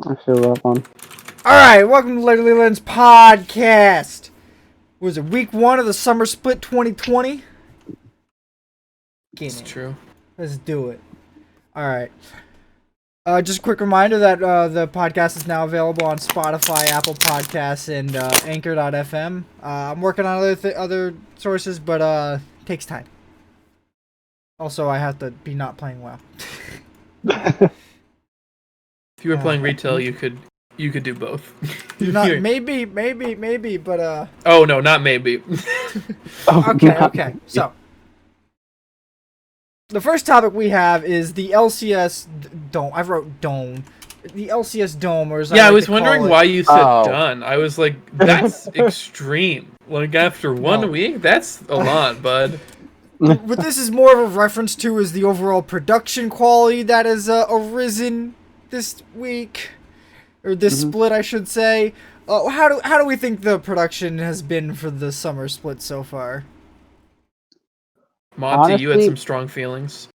I feel that one. Alright, welcome to Literally Lens Podcast. Was it week 1 of the summer split 2020? It's true. Let's do it. Alright. Just a quick reminder that the podcast is now available on Spotify, Apple Podcasts, and Anchor.fm. I'm working on other sources, but it takes time. Also, I have to be not playing well. If you were playing retail, you could do both. Not maybe, but Oh no, not maybe. Okay. So the first topic we have is the LCS dome. I wrote dome. The LCS dome, or I was wondering why you said done. I was like, that's extreme. Like after one week, that's a lot, bud. What this is more of a reference to is the overall production quality that has arisen this week, or this split, I should say. How do we think the production has been for the summer split so far? Monty, honestly, you had some strong feelings.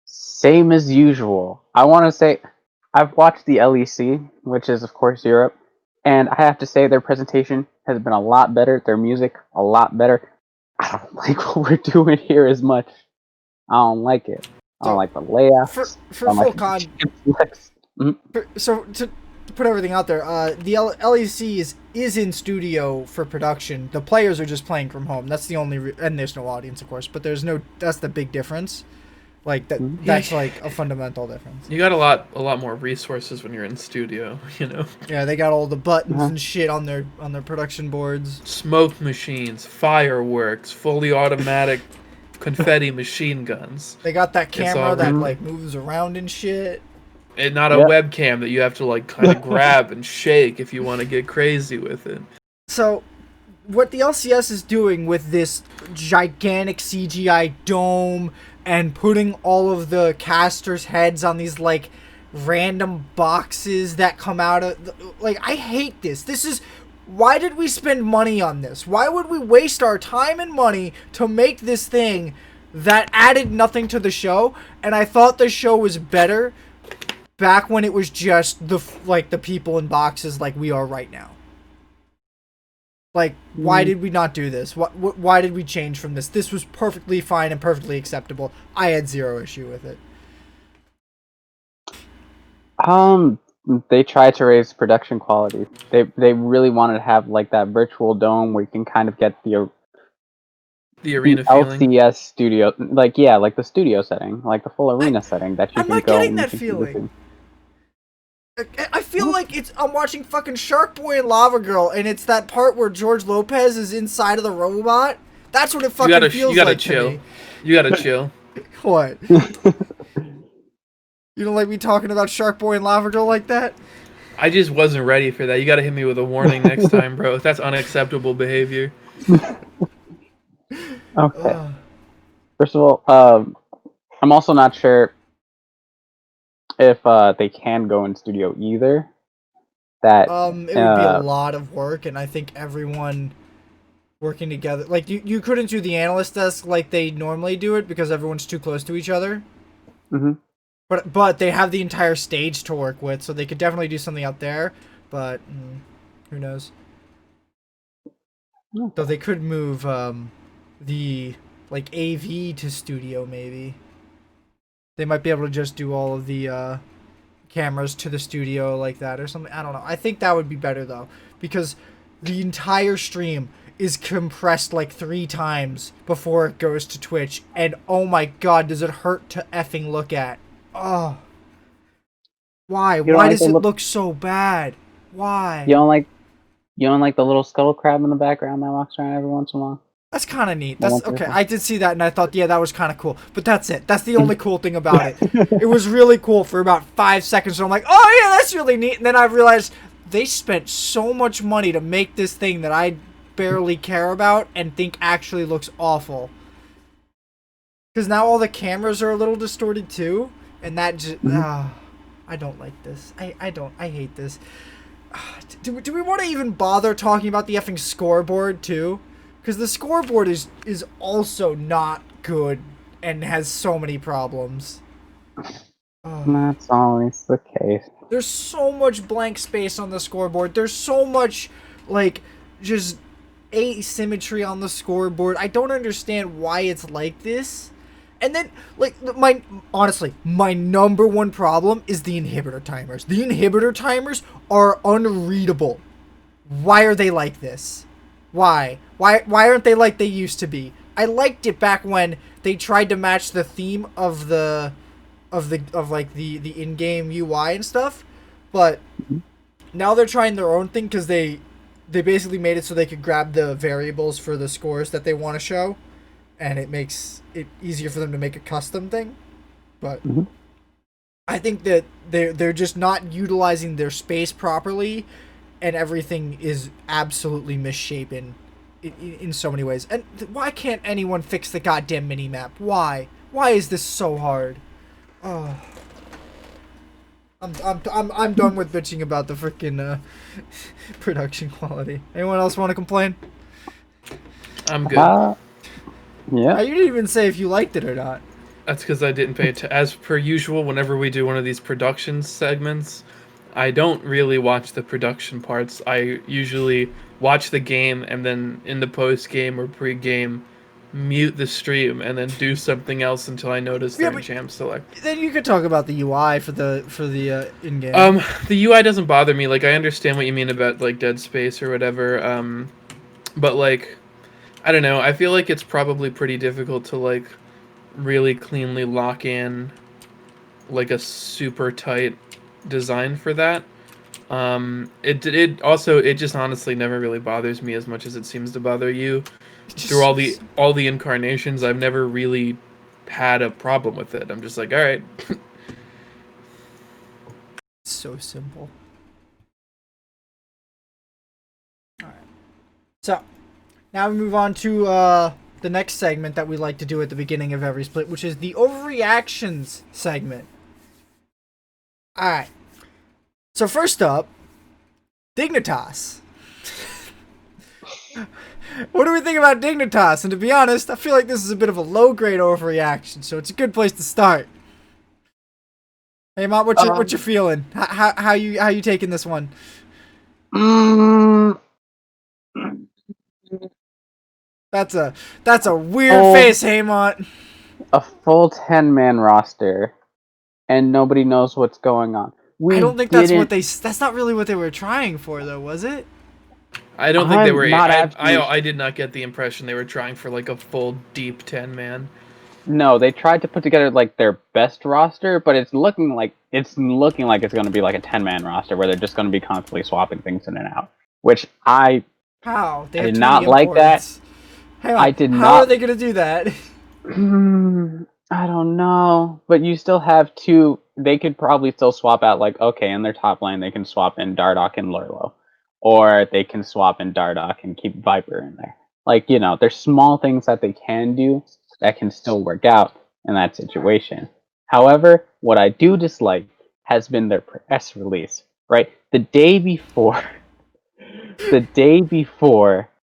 Same as usual. I want to say, I've watched the LEC, which is of course Europe, and I have to say their presentation has been a lot better. Their music a lot better. I don't like what we're doing here as much. I don't like it. I don't like the layouts. For full con. So to put everything out there, the LEC is in studio for production. The players are just playing from home. That's the only and there's no audience, of course. But there's no. That's the big difference. Like that. That's like a fundamental difference. You got a lot more resources when you're in studio. You know. Yeah, they got all the buttons and shit on their production boards. Smoke machines, fireworks, fully automatic confetti machine guns. They got that camera that like moves around and shit. And not a webcam that you have to like kind of grab and shake if you want to get crazy with it. So, what the LCS is doing with this gigantic CGI dome and putting all of the casters' heads on these like random boxes that come out of like, I hate this. This is why did we spend money on this? Why would we waste our time and money to make this thing that added nothing to the show? And I thought the show was better back when it was just the people in boxes like we are right now. Like, why did we not do this? Why did we change from this? This was perfectly fine and perfectly acceptable. I had zero issue with it. They tried to raise production quality. They really wanted to have like that virtual dome where you can kind of get the arena feeling. LCS studio, like the studio setting, like the full arena setting that you can go. I'm not getting that feeling. I feel like I'm watching fucking Shark Boy and Lava Girl, and it's that part where George Lopez is inside of the robot. That's what it fucking feels like to me. You gotta chill. What? You don't like me talking about Shark Boy and Lava Girl like that? I just wasn't ready for that. You gotta hit me with a warning next time, bro. That's unacceptable behavior. Okay. First of all, I'm also not sure if they can go in studio either. That it would be a lot of work, and I think everyone working together, like you couldn't do the analyst desk like they normally do it because everyone's too close to each other. But they have the entire stage to work with, so they could definitely do something out there. But who knows? Though they could move the like AV to studio, maybe. They might be able to just do all of the cameras to the studio like that or something. I don't know. I think that would be better though, because the entire stream is compressed like 3 times before it goes to Twitch, and oh my god, does it hurt to effing look at. Oh. Why? Why does it look so bad? Why? You don't like the little scuttle crab in the background that walks around every once in a while? That's kind of neat. That's okay. I did see that, and I thought, yeah, that was kind of cool. But that's it. That's the only cool thing about it. It was really cool for about 5 seconds. So I'm like, oh yeah, that's really neat. And then I realized they spent so much money to make this thing that I barely care about and think actually looks awful. Because now all the cameras are a little distorted too, and that just I don't like this. I hate this. Do we want to even bother talking about the effing scoreboard too? Because the scoreboard is also not good and has so many problems. That's always the case. There's so much blank space on the scoreboard. There's so much, like, just asymmetry on the scoreboard. I don't understand why it's like this. And then, like, honestly, my number one problem is the inhibitor timers. The inhibitor timers are unreadable. Why are they like this? Why? Why aren't they like they used to be? I liked it back when they tried to match the theme of the in-game UI and stuff, but now they're trying their own thing because they basically made it so they could grab the variables for the scores that they want to show, and it makes it easier for them to make a custom thing. But I think that they're just not utilizing their space properly, and everything is absolutely misshapen in so many ways. And why can't anyone fix the goddamn minimap? Why? Why is this so hard? Oh. I'm done with bitching about the freaking production quality. Anyone else want to complain? I'm good. Yeah. You didn't even say if you liked it or not. That's because I didn't pay attention. As per usual, whenever we do one of these production segments, I don't really watch the production parts. I usually watch the game and then in the post-game or pre-game mute the stream and then do something else until I notice they're in jam select. Then you could talk about the UI for the in-game. The UI doesn't bother me. Like, I understand what you mean about like dead space or whatever. But like, I don't know. I feel like it's probably pretty difficult to like really cleanly lock in like a super tight design for that. It also just honestly never really bothers me as much as it seems to bother you. Through all the incarnations, I've never really had a problem with it. I'm just like, all right. So simple. All right. So now we move on to the next segment that we like to do at the beginning of every split, which is the overreactions segment. All right. So first up, Dignatas. What do we think about Dignatas? And to be honest, I feel like this is a bit of a low-grade overreaction, so it's a good place to start. Hey, Mom, what you feeling? How you taking this one? That's a weird face, Haymant. A full 10-man roster, and nobody knows what's going on. I don't think that's not really what they were trying for, though, was it? I don't think they were. I did not get the impression they were trying for like a full deep 10-man. No, they tried to put together like their best roster, but it's looking like it's going to be like a 10-man roster where they're just going to be constantly swapping things in and out. Which I did not like that. I did not. How are they going to do that? I don't know, but you still have two. They could probably still swap out like in their top lane they can swap in Dardoch and Lurlo. Or they can swap in Dardoch and keep Viper in there. Like, there's small things that they can do that can still work out in that situation. However, what I do dislike has been their press release, right? The day before,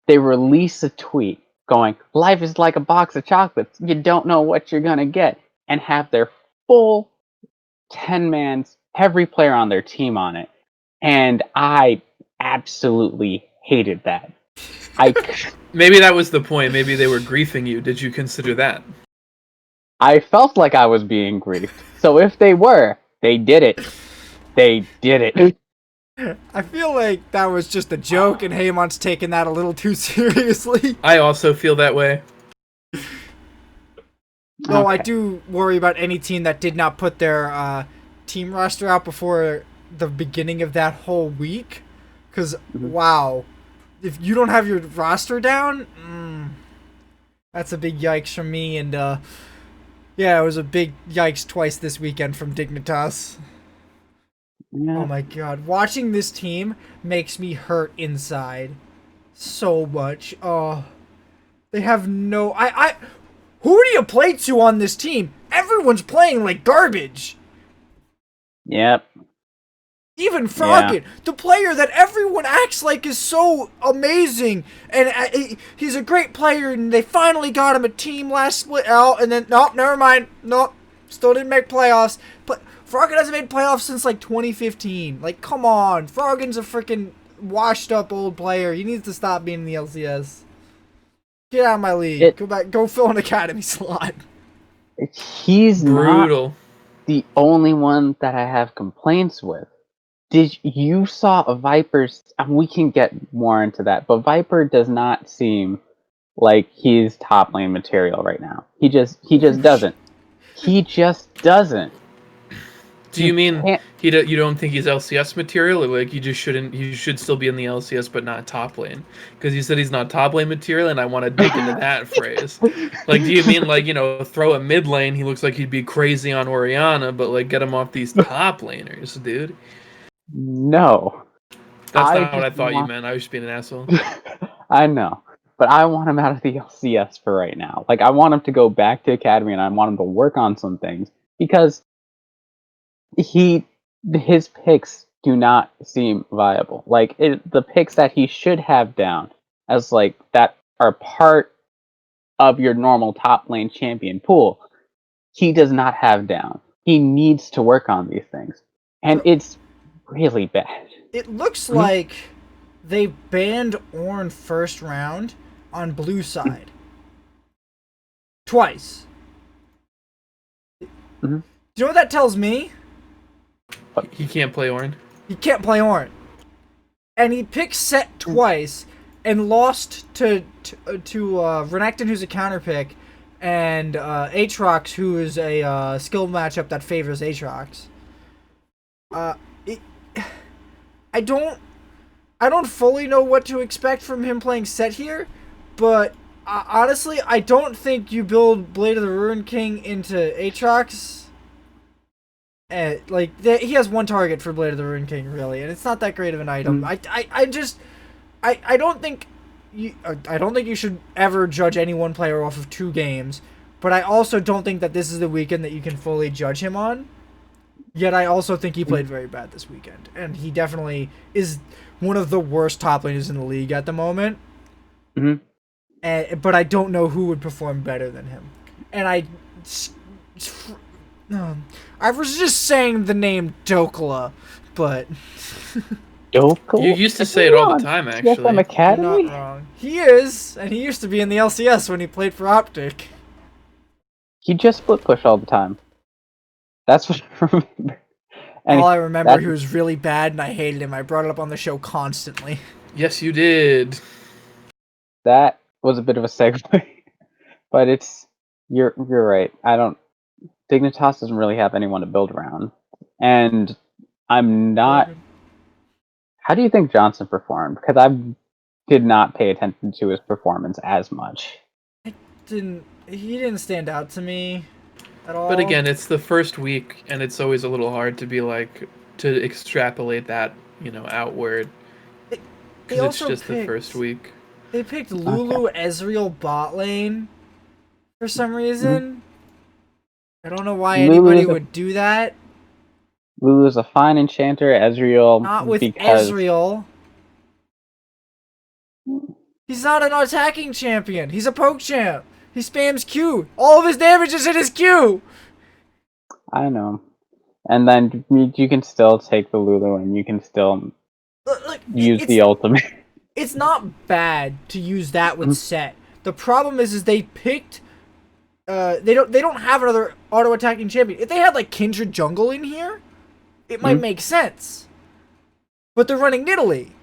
they release a tweet going, "Life is like a box of chocolates. You don't know what you're going to get." And have their full 10-mans, every player on their team on it. And I absolutely hated that. Maybe that was the point. Maybe they were griefing you. Did you consider that? I felt like I was being griefed. So if they were, they did it. They did it. I feel like that was just a joke, and Haymant's taking that a little too seriously. I also feel that way. Though I do worry about any team that did not put their team roster out before the beginning of that whole week. Because, wow, if you don't have your roster down, that's a big yikes from me. And, yeah, it was a big yikes twice this weekend from Dignatas. Yeah. Oh, my God. Watching this team makes me hurt inside so much. Oh, they have no... Who do you play to on this team? Everyone's playing like garbage. Yep. Even Froggens, the player that everyone acts like is so amazing, and he's a great player, and they finally got him a team last split out, and then, nope, never mind, nope, still didn't make playoffs, but Froggen hasn't made playoffs since like 2015. Like, come on, Froggen's a freaking washed up old player. He needs to stop being in the LCS. Get out of my league. Go back. Go fill an academy slot. He's Brutal. not the only one that I have complaints with. Did you saw a Viper's? We can get more into that, but Viper does not seem like he's top lane material right now. He just doesn't. He just doesn't. Do you mean you don't think he's LCS material, or like you should still be in the LCS but not top lane? Because you said he's not top lane material, and I want to dig into that phrase. Like, do you mean like, throw a mid lane? He looks like he'd be crazy on Orianna, but like get him off these top laners, dude. No, that's not what I thought you meant. I was just being an asshole. I know, but I want him out of the LCS for right now. Like, I want him to go back to academy, and I want him to work on some things because his picks do not seem viable. Like, the picks that he should have down as like that are part of your normal top lane champion pool, he does not have down. He needs to work on these things, and it's really bad. It looks like they banned Ornn first round on blue side twice. Do you know what that tells me? He can't play Ornn. He can't play Ornn. And he picked Set twice and lost to Renekton, who's a counter pick, and Aatrox, who is a skill matchup that favors Aatrox. I don't fully know what to expect from him playing Set here, but honestly, I don't think you build Blade of the Ruined King into Aatrox. He has one target for Blade of the Ruined King, really, and it's not that great of an item. I don't think you should ever judge any one player off of 2 games, but I also don't think that this is the weekend that you can fully judge him on. Yet I also think he played very bad this weekend, and he definitely is one of the worst top laners in the league at the moment. But I don't know who would perform better than him. And I was just saying the name Dokla, but Dokla? You used to say it all the time, actually. From academy? You're not wrong. He is, and he used to be in the LCS when he played for Optic. He just split push all the time. That's what I remember. All I remember, he was really bad, and I hated him. I brought it up on the show constantly. Yes, you did. That was a bit of a segue, but you're right. Dignatas doesn't really have anyone to build around, and I'm not. How do you think Johnson performed? Because I did not pay attention to his performance as much. He didn't stand out to me at all. But again, it's the first week, and it's always a little hard to be like to extrapolate that, outward. Because it's just the first week. They picked Lulu Ezreal bot lane for some reason. I don't know why anybody would do that. Lulu's a fine enchanter. Ezreal, not with Ezreal. He's not an attacking champion. He's a poke champ. He spams Q. All of his damage is in his Q. I know. And then you can still take the Lulu and you can still use the ultimate. It's not bad to use that with Set. The problem is they picked. They don't have another auto attacking champion. If they had like Kindred jungle in here, it might make sense. But they're running Nidalee.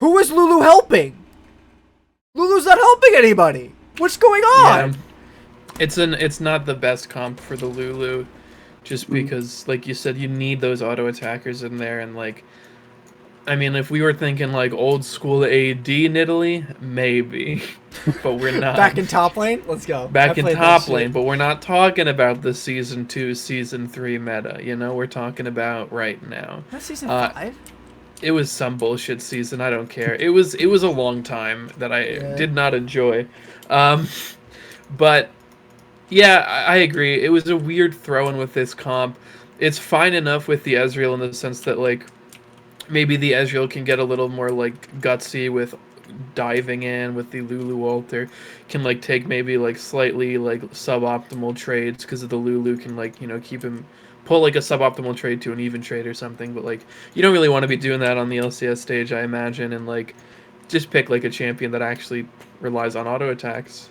Who is Lulu helping? Lulu's not helping anybody. What's going on? Yeah. It's not the best comp for the Lulu, just because, like you said, you need those auto attackers in there, and like, I mean, if we were thinking like old school AD Nidalee, maybe, but we're not. Back in top lane, let's go. Back in top lane, but we're not talking about the season 2, season 3 meta. We're talking about right now. That's season 5. It was some bullshit season. I don't care. It was a long time that I did not enjoy. But yeah, I agree. It was a weird throw-in with this comp. It's fine enough with the Ezreal in the sense that like maybe the Ezreal can get a little more like gutsy with diving in with the Lulu alter, can like take maybe like slightly like suboptimal trades because the Lulu can like keep him pull like a suboptimal trade to an even trade or something. But like you don't really want to be doing that on the LCS stage, I imagine, and like just pick like a champion that actually relies on auto attacks.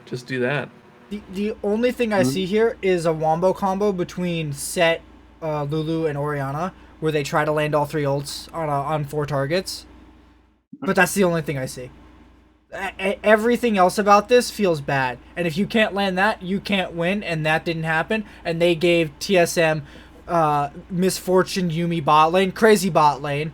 Just do that. The only thing I see here is a wombo combo between Set, Lulu, and Orianna, where they try to land all 3 ults on 4 targets. But that's the only thing I see. Everything else about this feels bad. And if you can't land that, you can't win, and that didn't happen. And they gave TSM Misfortune Yumi bot lane, crazy bot lane.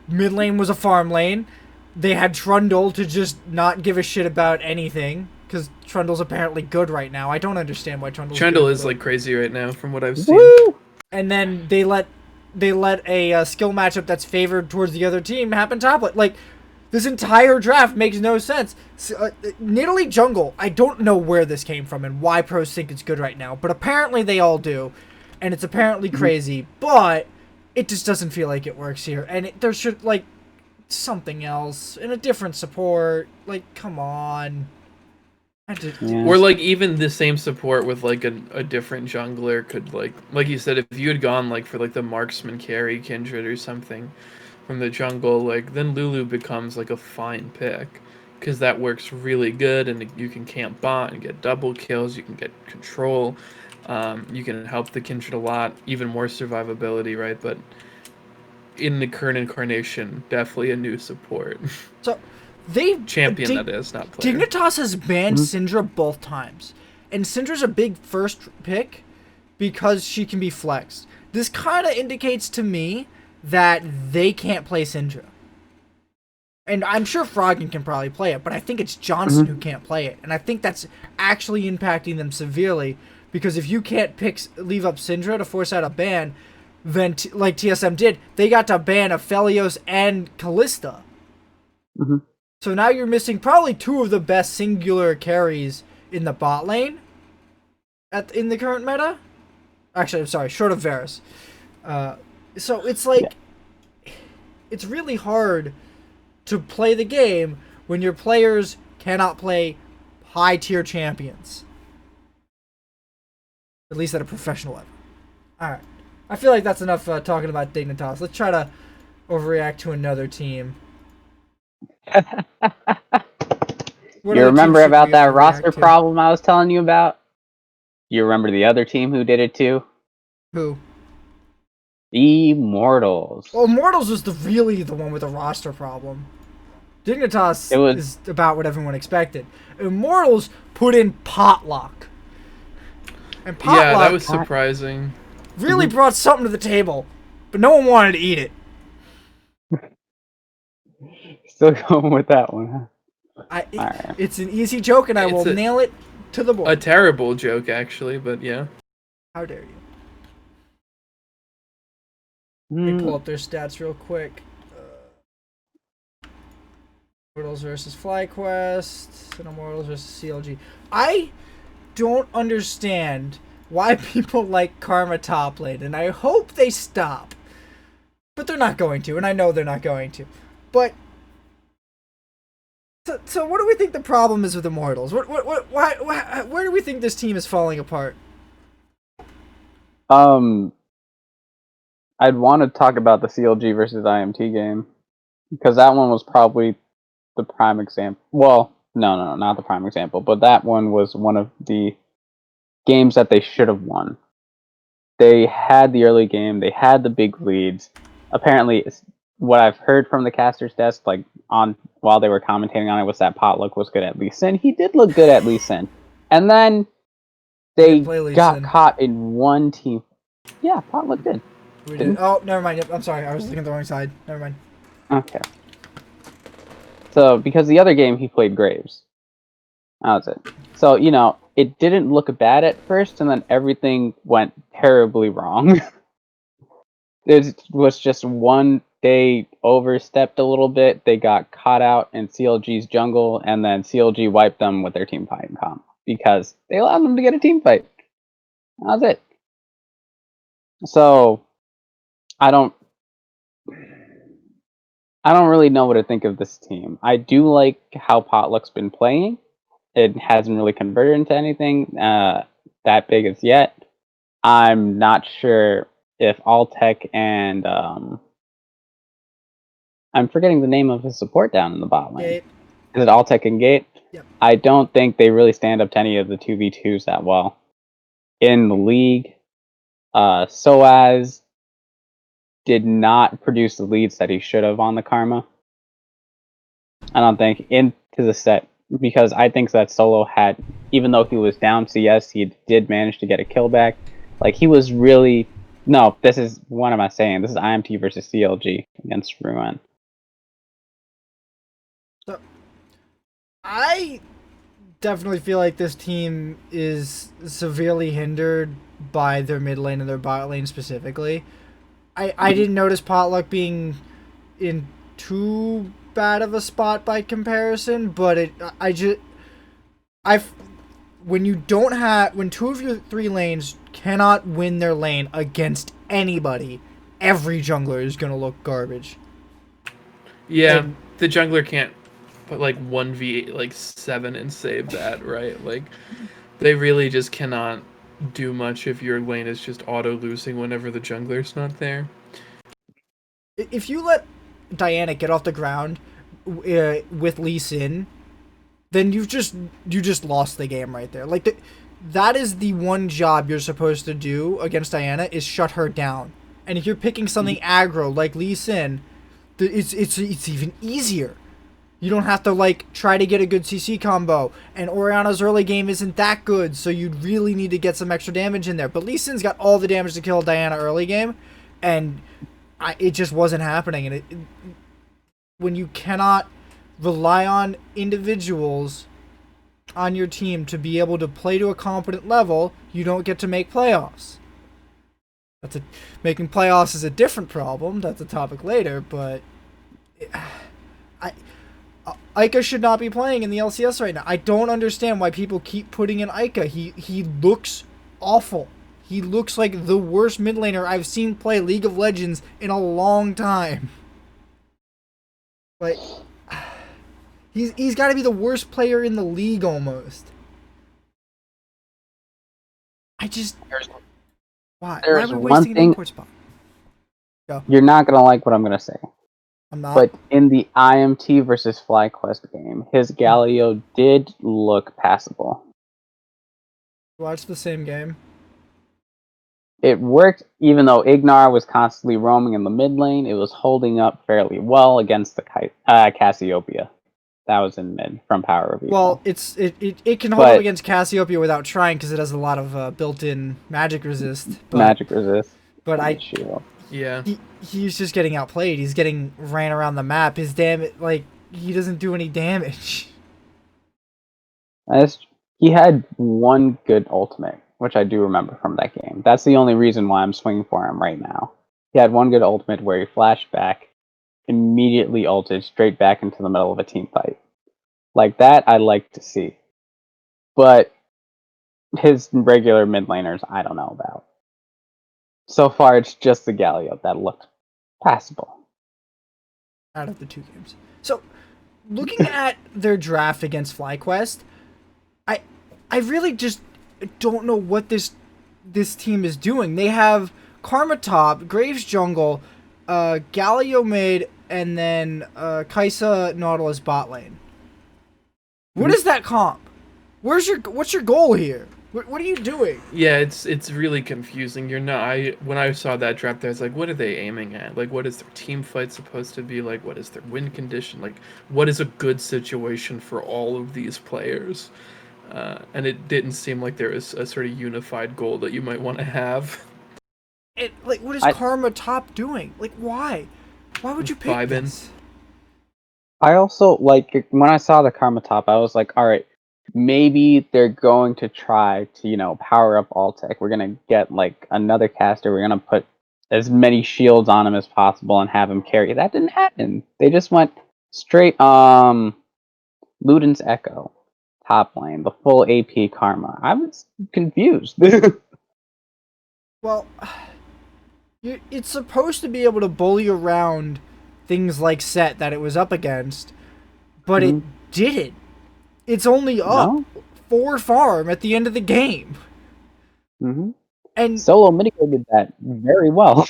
Mid lane was a farm lane. They had Trundle to just not give a shit about anything. Because Trundle's apparently good right now. I don't understand why Trundle is like crazy right now, from what I've seen. Woo! And then they let a skill matchup that's favored towards the other team happen top lane. Like, this entire draft makes no sense. Nidalee jungle, I don't know where this came from and why pros think it's good right now, but apparently they all do, and it's apparently crazy. But it just doesn't feel like it works here, and there should like something else and a different support. Like, come on. Or like even the same support with like a different jungler could like you said, if you had gone like for like the marksman carry Kindred or something from the jungle, like then Lulu becomes like a fine pick because that works really good, and you can camp bot and get double kills, you can get control, you can help the Kindred a lot, even more survivability, right? But in the current incarnation, definitely a new support. So champion that is, not player. Dignatas has banned Syndra both times, and Syndra's a big first pick because she can be flexed. This kind of indicates to me that they can't play Syndra, and I'm sure Froggen can probably play it, but I think it's Johnson who can't play it, and I think that's actually impacting them severely, because if you can't leave up Syndra to force out a ban, then like TSM did, they got to ban Aphelios and Kalista. So now you're missing probably 2 of the best singular carries in the bot lane in the current meta. Actually, I'm sorry, short of Varus. So it's like, it's really hard to play the game when your players cannot play high-tier champions. At least at a professional level. Alright. I feel like that's enough talking about Dignitas. Let's try to overreact to another team. You remember about that roster problem I was telling you about? You remember the other team who did it too? Who? Immortals. Well, Immortals was really the one with the roster problem. Dignitas is about what everyone expected. Immortals put in Potluck. And Potluck, yeah, that was surprising. Really brought something to the table, but no one wanted to eat it. Still going with that one, huh? It's an easy joke, and I will nail it to the board. A terrible joke, actually, but yeah. How dare you? Let me pull up their stats real quick. Immortals versus FlyQuest, and Immortals versus CLG. I don't understand why people like Karma top lane, and I hope they stop. But they're not going to, and I know they're not going to. But so what do we think the problem is with Immortals? Where do we think this team is falling apart? I'd want to talk about the CLG versus IMT game, because that one was probably the prime example. Well, no, not the prime example, but that one was one of the games that they should have won. They had the early game, they had the big leads. Apparently, what I've heard from the caster's desk, like while they were commentating on it, was that Potluck was good at Lee Sin. He did look good at Lee Sin, and then they got caught in one team. Yeah, Potluck did. We did. Oh, never mind. Yep, I'm sorry. I was thinking the wrong side. Never mind. Okay. So, because the other game he played Graves. That was it. So, it didn't look bad at first, and then everything went terribly wrong. It was just one, they overstepped a little bit, they got caught out in CLG's jungle, and then CLG wiped them with their team fight comp, because they allowed them to get a team fight. That was it. So, I don't really know what to think of this team. I do like how Potluck's been playing. It hasn't really converted into anything that big as yet. I'm not sure if Altec and I'm forgetting the name of his support down in the bot lane. Gate. Is it Altec and Gate? Yep. I don't think they really stand up to any of the 2v2s that well. In the league, Soaz did not produce the leads that he should have on the Karma. I don't think into the set, because I think that Solo had, even though he was down CS, he did manage to get a kill back. Like, he was really... No, this is... What am I saying? This is IMT versus CLG against Ruin. So, I definitely feel like this team is severely hindered by their mid lane and their bot lane specifically. I didn't notice Potluck being in too bad of a spot by comparison, but when two of your three lanes cannot win their lane against anybody, every jungler is gonna look garbage. Yeah, And the jungler can't put like 1v like 7 and save that, right? Like, they really just cannot do much if your lane is just auto losing whenever the jungler's not there. if you let Diana get off the ground with Lee Sin, then you just lost the game right there. Like that is the one job you're supposed to do against Diana, is shut her down. And if you're picking something aggro like Lee Sin, it's even easier. You don't have to like try to get a good CC combo, and Oriana's early game isn't that good, so you'd really need to get some extra damage in there. But Lee Sin's got all the damage to kill Diana early game, and it just wasn't happening. And when you cannot rely on individuals on your team to be able to play to a competent level, you don't get to make playoffs. Making playoffs is a different problem. That's a topic later, but Ica should not be playing in the LCS right now. I don't understand why people keep putting in Ica. He looks awful. He looks like the worst mid laner I've seen play League of Legends in a long time. Like, he's got to be the worst player in the league almost. Why? Why are we wasting an import spot? Go. You're not going to like what I'm going to say. I'm not. But in the IMT versus FlyQuest game, his Galio did look passable. Watch the same game. It worked, even though Ignar was constantly roaming in the mid lane. It was holding up fairly well against the Cassiopeia. That was in mid from Power of Evil. Well, it can hold up against Cassiopeia without trying, because it has a lot of built-in magic resist. Magic resist. But Yeah. He's just getting outplayed. He's getting ran around the map. His damage, like, he doesn't do any damage. He had one good ultimate, which I do remember from that game. That's the only reason why I'm swinging for him right now. He had one good ultimate where he flashed back, immediately ulted straight back into the middle of a team fight. Like that, I like to see. But his regular mid laners, I don't know about. So far, it's just the Galio that looked passable. Out of the two games. So, looking at their draft against FlyQuest, I really just don't know what this team is doing. They have Karma top, Graves jungle, Galio mid, and then Kai'Sa Nautilus bot lane. What is that comp? What's your goal here? What are you doing? Yeah, it's really confusing. When I saw that draft, I was like, what are they aiming at? Like, what is their team fight supposed to be like? What is their win condition? Like, what is a good situation for all of these players? And it didn't seem like there was a sort of unified goal that you might want to have. What is Karma top doing? Like, why? Why would you pick this? I also, like, when I saw the Karma top, I was like, all right, maybe they're going to try to, power up Altec. We're going to get, like, another caster. We're going to put as many shields on him as possible and have him carry. That didn't happen. They just went straight, Luden's Echo, top lane, the full AP Karma. I was confused. Well, it's supposed to be able to bully around things like Set that it was up against, but it didn't. It's only up 4 farm at the end of the game. And Solo Minico did that very well.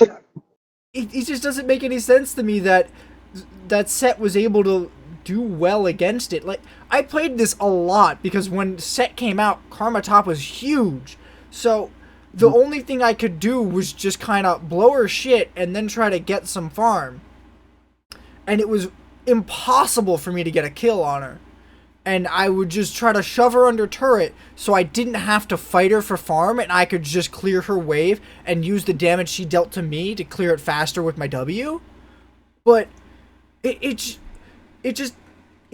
it just doesn't make any sense to me that that set was able to do well against it. Like, I played this a lot because when set came out, Karma Top was huge. So the only thing I could do was just kind of blow her shit and then try to get some farm. And it was impossible for me to get a kill on her. And I would just try to shove her under turret so I didn't have to fight her for farm and I could just clear her wave and use the damage she dealt to me to clear it faster with my W. But it's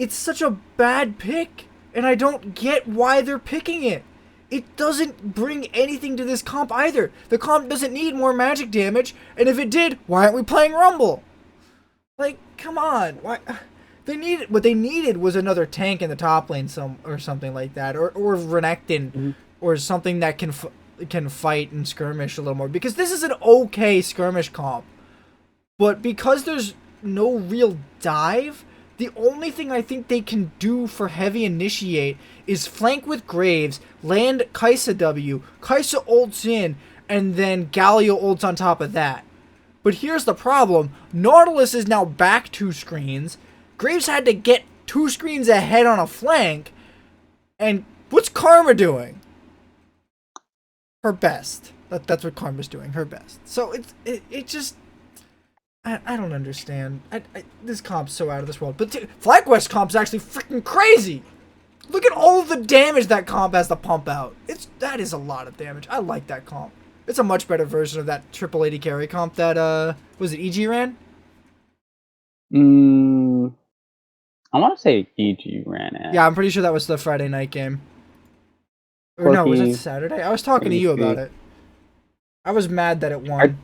such a bad pick, and I don't get why they're picking it. It doesn't bring anything to this comp either. The comp doesn't need more magic damage, and if it did, why aren't we playing Rumble? Like, come on. Why? What they needed was another tank in the top lane, or something like that, or Renekton, or something that can fight and skirmish a little more. Because this is an okay skirmish comp, but because there's no real dive, the only thing I think they can do for heavy initiate is flank with Graves, land Kai'Sa W, Kai'Sa ults in, and then Galio ults on top of that. But here's the problem: Nautilus is now back 2 screens. Graves had to get 2 screens ahead on a flank. And what's Karma doing? Her best. That's what Karma's doing. Her best. So it just... I don't understand. This comp's so out of this world. But FlyQuest comp's actually freaking crazy. Look at all the damage that comp has to pump out. That is a lot of damage. I like that comp. It's a much better version of that triple AD carry comp that, was it EG ran? I want to say EG ran it. Yeah, I'm pretty sure that was the Friday night game. Or no, was it Saturday? I was talking to you about it. I was mad that it won.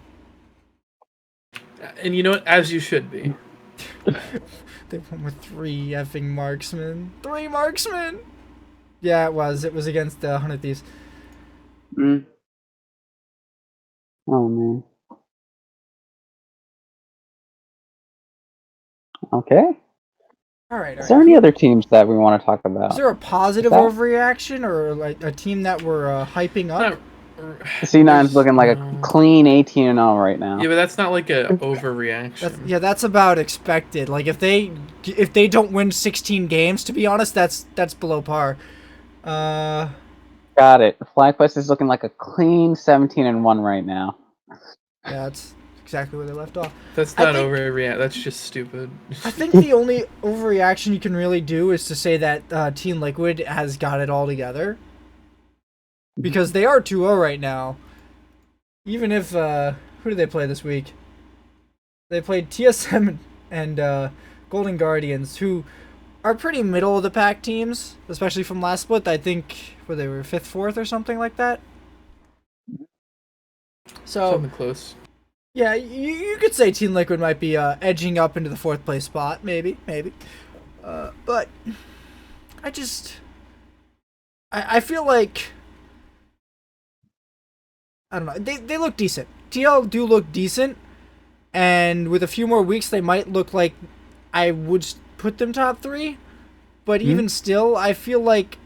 And you know what? As you should be. They won with 3 effing marksmen. 3 marksmen! Yeah, it was. It was against the 100 Thieves. Oh, man. Okay. Alright. Is there any other teams that we want to talk about? Is there a positive overreaction or like a team that we're hyping up? C9's looking like a clean 18-0 right now. Yeah, but that's not like a overreaction. That's about expected. Like if they don't win 16 games, to be honest, that's below par. Got it. FlyQuest is looking like a clean 17-1 right now. Yeah, that's exactly where they left off. That's not overreact. That's just stupid. I think the only overreaction you can really do is to say that Team Liquid has got it all together. Because they are 2-0 right now. Even if, who did they play this week? They played TSM and Golden Guardians, who are pretty middle of the pack teams, especially from last split. I think where they were 5th, 4th or something like that. So something close. Yeah, you could say Team Liquid might be edging up into the 4th place spot, maybe. But I feel like, I don't know. They look decent. TL do look decent, and with a few more weeks, they might look like I would put them top 3. But even still, I feel like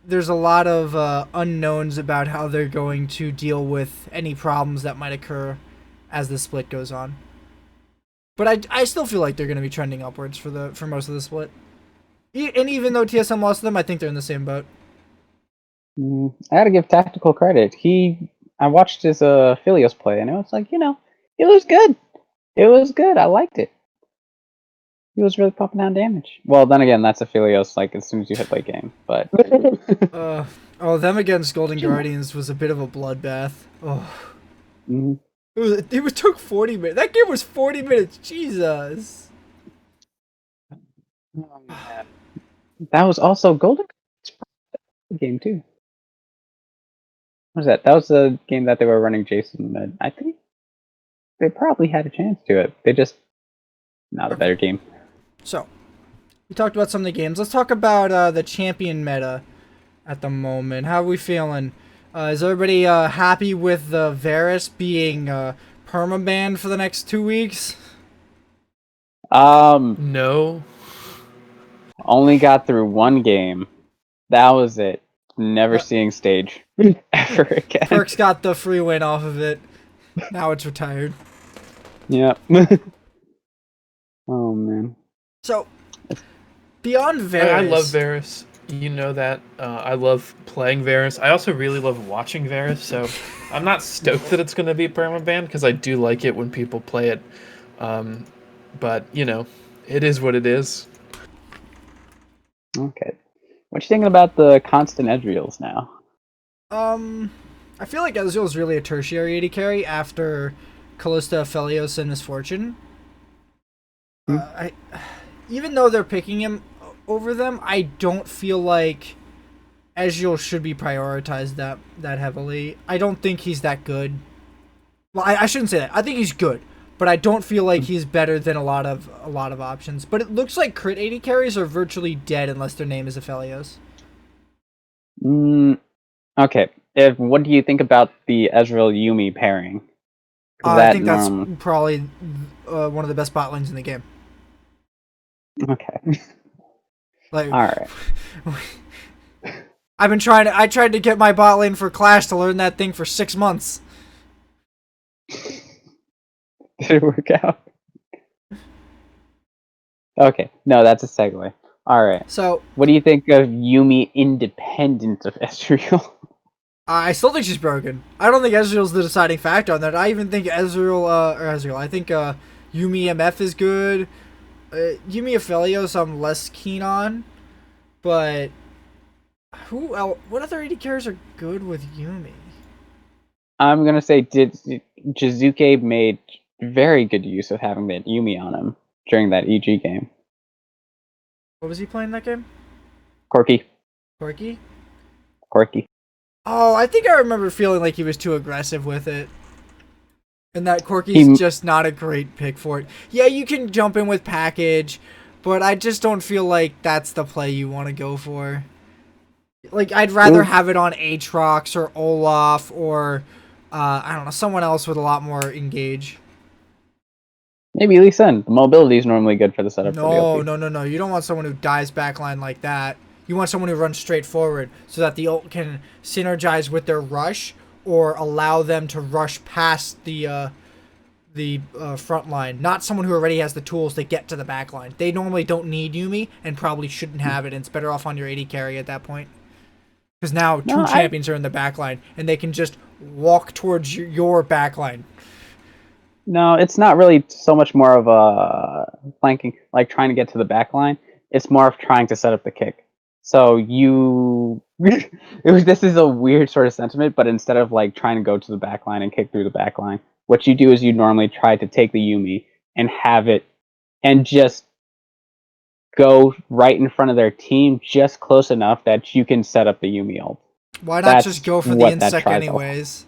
there's a lot of unknowns about how they're going to deal with any problems that might occur as the split goes on. But I still feel like they're going to be trending upwards for most of the split. And even though TSM lost to them, I think they're in the same boat. I gotta give Tactical credit. I watched his Philios play, and it was like, it was good. It was good. I liked it. He was really popping down damage. Well, then again, that's a Philios, like, as soon as you hit late game, but... them against Golden Guardians was a bit of a bloodbath. Oh. It took 40 minutes. That game was 40 minutes. Jesus. Oh, man. That was also Golden game, too. What was that? That was the game that they were running Jason mid. I think they probably had a chance to it. They just... not a better team. So, we talked about some of the games. Let's talk about the champion meta at the moment. How are we feeling? Is everybody happy with Varus being permabanned for the next 2 weeks? No. Only got through one game. That was it. never seeing stage ever again. Perks got the free win off of it. Now it's retired. Yep. Oh man. So, beyond Varus, I love Varus. You know that. I love playing Varus. I also really love watching Varus, so I'm not stoked that it's going to be permaban, because I do like it when people play it. But, you know, it is what it is. Okay. What you thinking about the constant Ezreals now? I feel like Ezreal's really a tertiary AD carry after Callista, Aphelios, and Misfortune. Even though they're picking him over them, I don't feel like Ezreal should be prioritized that heavily. I don't think he's that good. Well, I shouldn't say that. I think he's good, but I don't feel like he's better than a lot of options. But it looks like crit AD carries are virtually dead unless their name is Aphelios. Okay. What do you think about the Ezreal Yuumi pairing? I think that's probably one of the best bot lanes in the game. Okay. Like, all right. I tried to get my bot lane for Clash to learn that thing for 6 months. Did it work out? Okay. No, that's a segue. All right. So, what do you think of Yuumi independent of Ezreal? I still think she's broken. I don't think Ezreal's the deciding factor on that. I even think Ezreal. I think Yuumi MF is good. Yuumi Aphelios I'm less keen on, but who else? What other AD carries are good with Yuumi? I'm gonna say Jizuke made very good use of having that Yuumi on him during that EG game. What was he playing that game? Corky. Oh, I think I remember feeling like he was too aggressive with it. And that Corky's just not a great pick for it. Yeah, you can jump in with package, but I just don't feel like that's the play you want to go for. Like, I'd rather have it on Aatrox or Olaf or, I don't know, someone else with a lot more engage. Maybe Lee Sin. The mobility is normally good for the setup. No. You don't want someone who dies backline like that. You want someone who runs straight forward so that the ult can synergize with their rush or allow them to rush past the front line. Not someone who already has the tools to get to the back line. They normally don't need Yuumi and probably shouldn't have it, and it's better off on your AD carry at that point. Because now two champions are in the back line, and they can just walk towards your back line. No, it's not really so much more of a flanking, like trying to get to the back line. It's more of trying to set up the kick. So this is a weird sort of sentiment, but instead of like trying to go to the back line and kick through the back line, what you do is you normally try to take the Yuumi and have it and just go right in front of their team just close enough that you can set up the Yuumi ult. Why not just go for the insect anyways?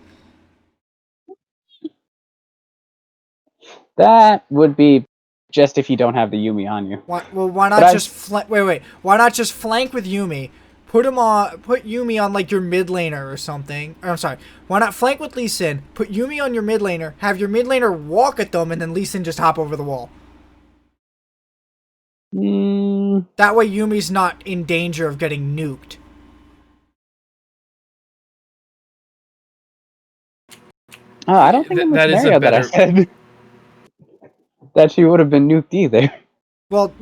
That would be just if you don't have the Yuumi on you. Why not just flank? Wait. Why not just flank with Yuumi? Put Yuumi on like your mid laner or something. Or, I'm sorry. Why not flank with Lee Sin? Put Yuumi on your mid laner. Have your mid laner walk at them, and then Lee Sin just hop over the wall. That way, Yumi's not in danger of getting nuked. I don't think in the scenario that I said that she would have been nuked either. Well,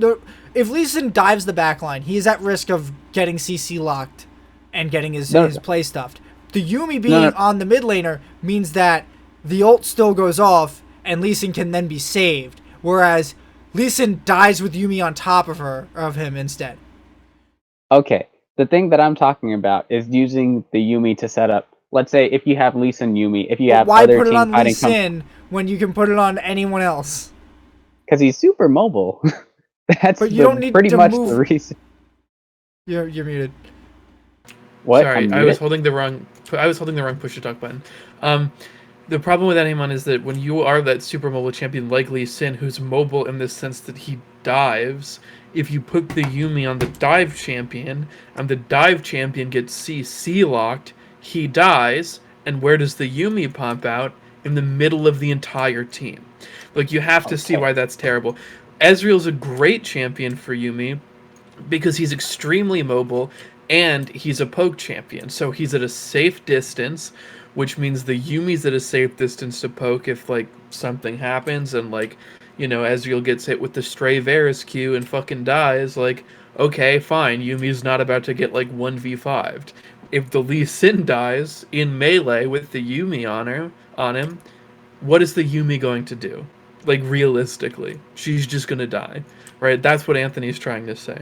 if Lee Sin dives the backline, he is at risk of getting CC locked and getting his play stuffed. The Yuumi being on the mid laner means that the ult still goes off and Lee Sin can then be saved, whereas Lee Sin dies with Yuumi on top of him instead. Okay, the thing that I'm talking about is using the Yuumi to set up. Let's say if you have Lee Sin Yuumi, if you have why other put it team on fighting Lee Sin when you can put it on anyone else? Because he's super mobile. That's but you don't need pretty to much move. the reason. You're muted. What? Sorry, I was holding the wrong push to talk button. The problem with that, Haymant, is that when you are that super mobile champion like Lee Sin, who's mobile in the sense that he dives, if you put the Yuumi on the dive champion, and the dive champion gets CC locked, he dies, and where does the Yuumi pop out? In the middle of the entire team. Like, you have to see why that's terrible. Ezreal's a great champion for Yuumi, because he's extremely mobile, and he's a poke champion, so he's at a safe distance, which means the Yumi's at a safe distance to poke if like something happens, and like, you know, Ezreal gets hit with the stray Varus Q and fucking dies, like, okay, fine, Yumi's not about to get like 1v5'd. If the Lee Sin dies in melee with the Yumi on him, what is the Yumi going to do? Like, realistically, she's just gonna die, right? That's what Anthony's trying to say.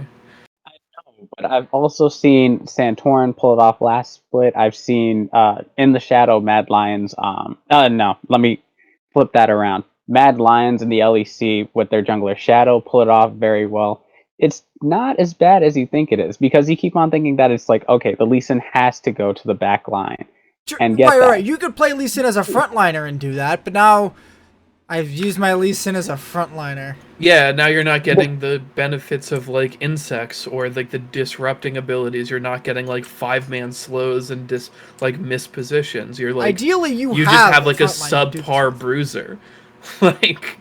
But I've also seen Santorin pull it off last split. I've seen In the Shadow Mad Lions. No, let me flip that around. Mad Lions and the LEC with their jungler Shadow pull it off very well. It's not as bad as you think it is, because you keep on thinking that it's like, okay, the Lee Sin has to go to the back line and get that. Right. You could play Lee Sin as a frontliner and do that, but now I've used my Lee Sin as a frontliner. Yeah, now you're not getting the benefits of like insects or like the disrupting abilities. You're not getting like 5-man slows and missed positions. You're like, ideally you just have like a subpar bruiser. Like,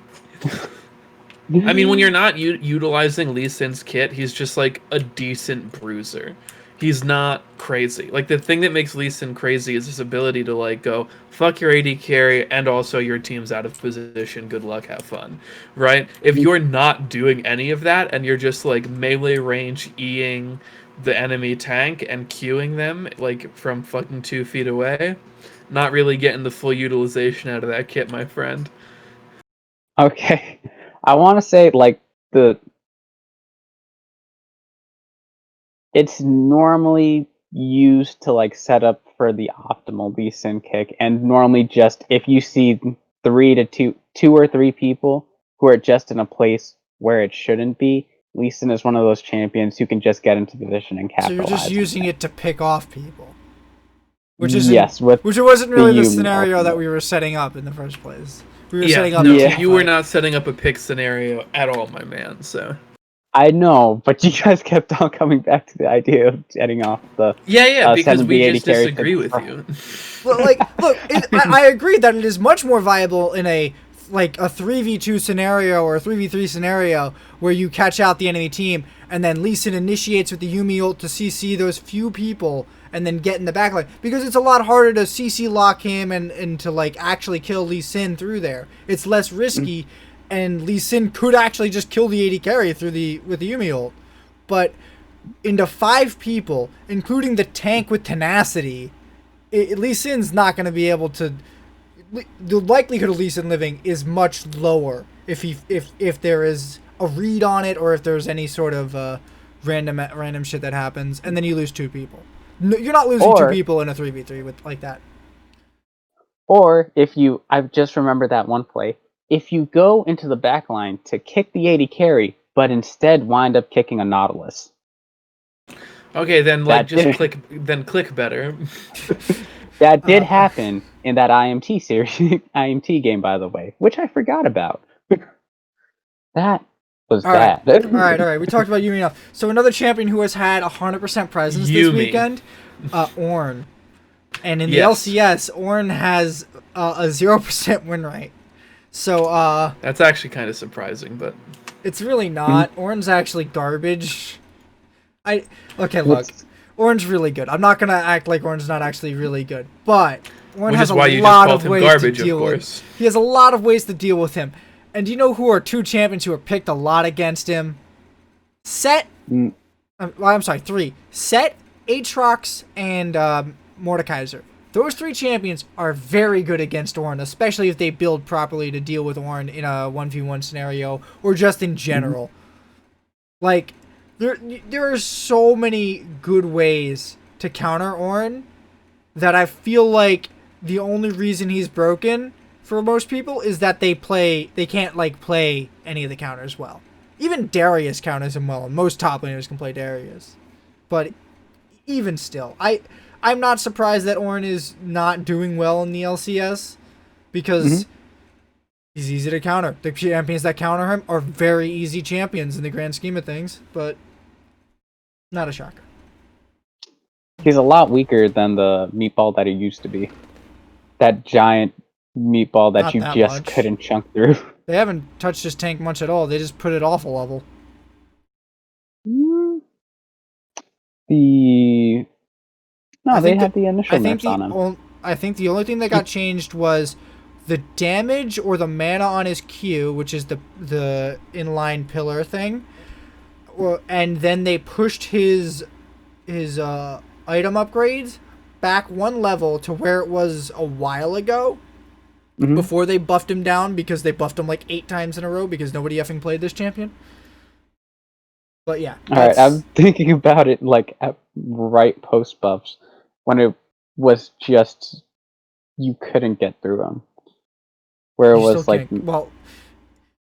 I mean, when you're not utilizing Lee Sin's kit, he's just like a decent bruiser. He's not crazy. Like, the thing that makes Lee Sin crazy is his ability to like go, fuck your AD carry, and also your team's out of position. Good luck, have fun. Right? If you're not doing any of that and you're just like melee range Eing the enemy tank and queuing them like from fucking 2 feet away, not really getting the full utilization out of that kit, my friend. Okay. I want to say, like, it's normally used to like set up for the optimal Lee Sin kick, and normally just if you see 2 or 3 people who are just in a place where it shouldn't be, Lee Sin is one of those champions who can just get into position and capitalize. So you're just using it to pick off people, which wasn't really the scenario that we were setting up in the first place. We were setting up. You were not setting up a pick scenario at all, my man. So. I know, but you guys kept on coming back to the idea of getting off the because we just disagree with you. Well, like, look, I agree that it is much more viable in a 3v2 scenario or a 3v3 scenario where you catch out the enemy team and then Lee Sin initiates with the Yuumi ult to CC those few people and then get in the backline, because it's a lot harder to CC lock him and to like actually kill Lee Sin through there. It's less risky. And Lee Sin could actually just kill the AD carry with the Yuumi ult. But into 5 people, including the tank with tenacity, Lee Sin's not going to be able to... The likelihood of Lee Sin living is much lower if there is a read on it, or if there's any sort of random shit that happens, and then you lose 2 people. No, you're not losing 2 people in a 3v3 with like that. Or I've just remembered that one play. If you go into the backline to kick the AD carry, but instead wind up kicking a Nautilus. Okay, then click better. That did happen in that IMT series, IMT game, by the way, which I forgot about. That was bad. All right. We talked about Yumi now. So another champion who has had 100% presence this weekend, Ornn. And in the LCS, Ornn has a 0% win rate. So, that's actually kind of surprising, but... It's really not. Ornn's actually garbage. Okay, look. Ornn's really good. I'm not going to act like Ornn's not actually really good. But Ornn has a lot of ways to deal with. He has a lot of ways to deal with him. And do you know who are 2 champions who are picked a lot against him? I'm sorry, 3. Set, Aatrox, and Mordekaiser. Those 3 champions are very good against Ornn, especially if they build properly to deal with Ornn in a 1v1 scenario, or just in general. Like, there are so many good ways to counter Ornn that I feel like the only reason he's broken for most people is that they can't like play any of the counters well. Even Darius counters him well, and most top laners can play Darius. But even still, I'm not surprised that Ornn is not doing well in the LCS, because he's easy to counter. The champions that counter him are very easy champions in the grand scheme of things, but not a shocker. He's a lot weaker than the meatball that he used to be. That giant meatball that you just couldn't chunk through. They haven't touched his tank much at all. They just put it off a level. the no, I they think had the initial I think nerfs on him. I think the only thing that got changed was the damage or the mana on his Q, which is the inline pillar thing. And then they pushed his item upgrades back one level to where it was a while ago Hmm. before they buffed him down, because they buffed him like 8 times in a row because nobody effing played this champion. But yeah, All right, I'm thinking about it like at right post buffs when it was just you couldn't get through him. Where it you still was like, can't. Well,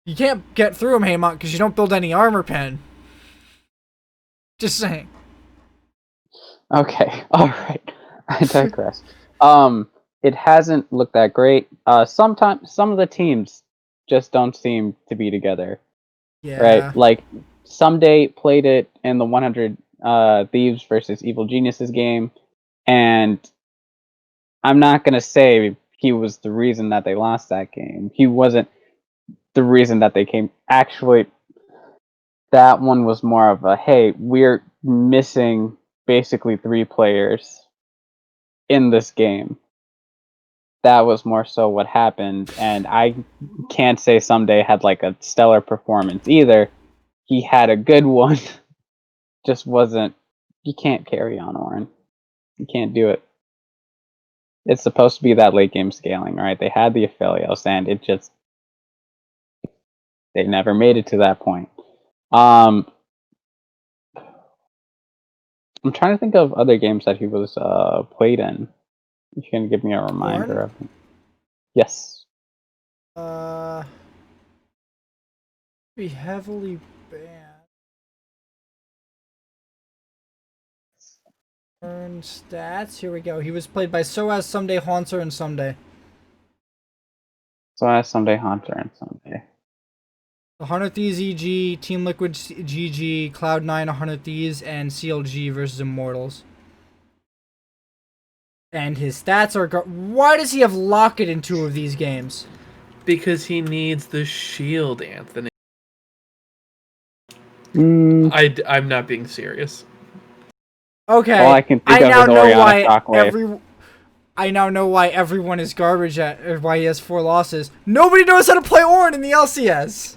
you can't get through him, Haymont, because you don't build any armor pen. Just saying. okay, all right, I digress. It hasn't looked that great. Sometimes some of the teams just don't seem to be together, right? Yeah. Like Someday played it in the 100 Thieves versus Evil Geniuses game, and I'm not gonna say he was the reason that they lost that game. He wasn't the reason that they came. Actually, that one was more of a hey, we're missing basically 3 players in this game. That was more so what happened, and I can't say Someday had like a stellar performance either. He had a good one, just wasn't. You can't carry on Orin. You can't do it. It's supposed to be that late game scaling, right? They had the Aphelios, and it just they never made it to that point. I'm trying to think of other games that he was played in. You can give me a reminder Ornn? of them. Yes. Be heavily banned. Earn stats. Here we go. He was played by Soaz, Someday, Haunter, and Someday. So I have Someday Hunter and Someday. The 100 Thieves EG, Team Liquid GG, Cloud9 100 Thieves, and CLG versus Immortals. And his stats are... Why does he have Locket in 2 of these games? Because he needs the shield, Anthony. I'm not being serious. Okay, All I can think I of now is know Oriana why Shockwave. I now know why everyone is garbage at, or why he has 4 losses. Nobody knows how to play Ornn in the LCS.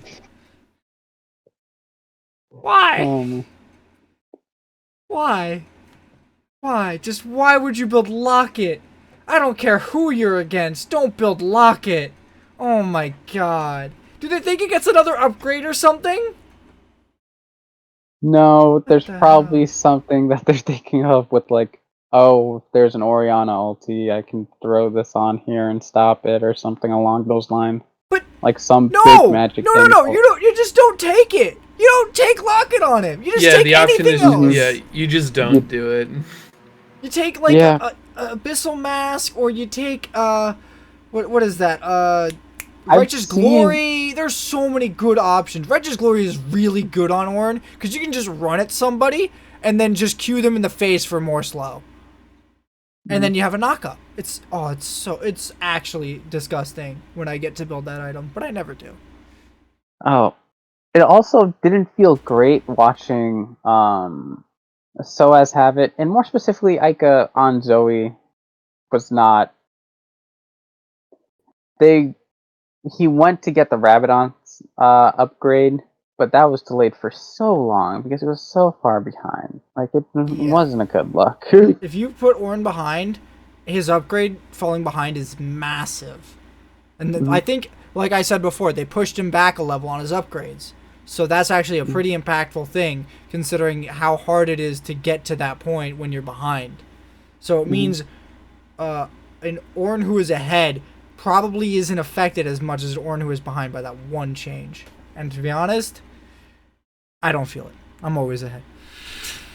Why? Why? Why? Just why would you build Locket? I don't care who you're against. Don't build Locket. Oh my god. Do they think it gets another upgrade or something? No, What there's the probably hell? something that they're thinking of with like, oh, if there's an Oriana ulti, I can throw this on here and stop it, or something along those lines. But Like some big no! magic No, no, thing. no! You just don't take it! You don't take Locket on him! You just Yeah, take the option anything is just, else! yeah, you just don't do it. You take like Yeah. a Abyssal Mask, or you take what is that? I've Righteous seen- Glory. There's so many good options. Righteous Glory is really good on Ornn because you can just run at somebody and then just cue them in the face for more slow. And then you have a knockup. It's actually disgusting when I get to build that item, but I never do. Oh, it also didn't feel great watching Soaz have it, and more specifically, Ica on Zoe was not. He went to get the Rabadon upgrade, but that was delayed for so long because it was so far behind. Like it wasn't a good look. If you put Ornn behind, his upgrade falling behind is massive. And I think, like I said before, they pushed him back a level on his upgrades. So that's actually a pretty impactful thing, considering how hard it is to get to that point when you're behind. So it means an Ornn who is ahead probably isn't affected as much as an Ornn who is behind by that one change. And to be honest, I don't feel it. I'm always ahead.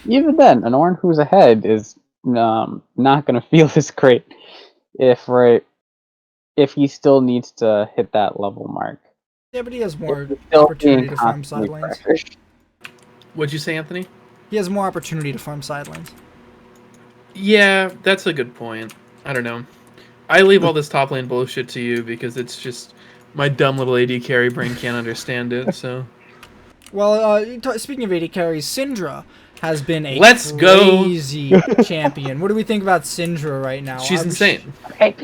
Even then, an Ornn who's ahead is not going to feel as great if he still needs to hit that level mark. Yeah, but he has more Still opportunity being to farm constantly side lanes. pressured. What'd you say, Anthony? He has more opportunity to farm side lanes. Yeah, that's a good point. I don't know. I leave all this top lane bullshit to you because it's just my dumb little AD carry brain can't understand it. So Well, speaking of AD carries, Syndra has been a Let's go. crazy champion. What do we think about Syndra right now? She's insane. I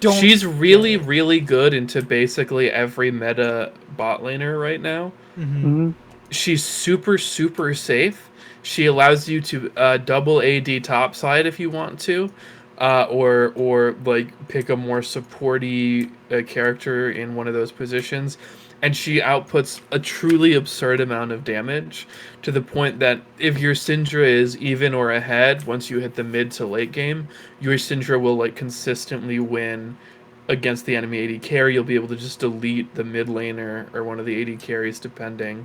don't. She's really, get it. really good into basically every meta bot laner right now. Mm-hmm. She's super, super safe. She allows you to double AD topside if you want to, or like pick a more supporty character in one of those positions, and she outputs a truly absurd amount of damage to the point that if your Syndra is even or ahead once you hit the mid to late game, your Syndra will like consistently win against the enemy AD carry. You'll be able to just delete the mid laner or one of the AD carries depending.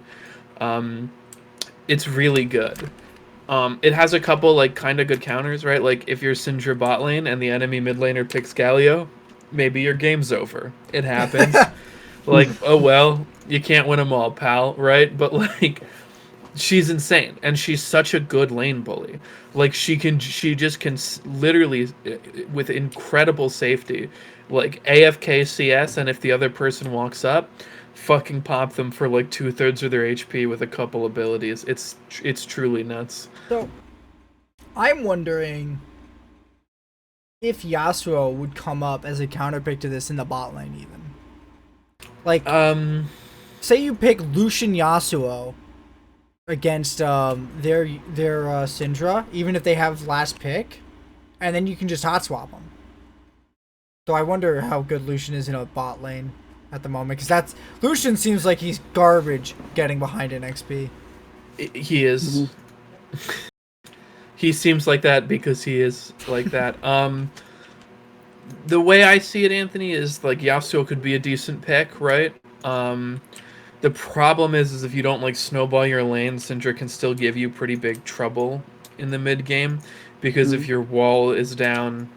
It's really good. It has a couple like kind of good counters, right? Like if you're Syndra bot lane and the enemy mid laner picks Galio, maybe your game's over. It happens. Like, oh well, you can't win them all, pal, right? But like, she's insane, and she's such a good lane bully. Like she just can literally, with incredible safety, like AFK CS, and if the other person walks up, fucking pop them for like 2/3 of their HP with a couple abilities. It's truly nuts. So, I'm wondering if Yasuo would come up as a counterpick to this in the bot lane, even. Like, say you pick Lucian Yasuo against their Syndra, even if they have last pick, and then you can just hot swap them. So I wonder how good Lucian is in a bot lane at the moment, because Lucian seems like he's garbage getting behind an XP. He is. He seems like that because he is like that. The way I see it, Anthony, is like Yasuo could be a decent pick, right? The problem is if you don't like snowball your lane, Syndra can still give you pretty big trouble in the mid game, because if your wall is down,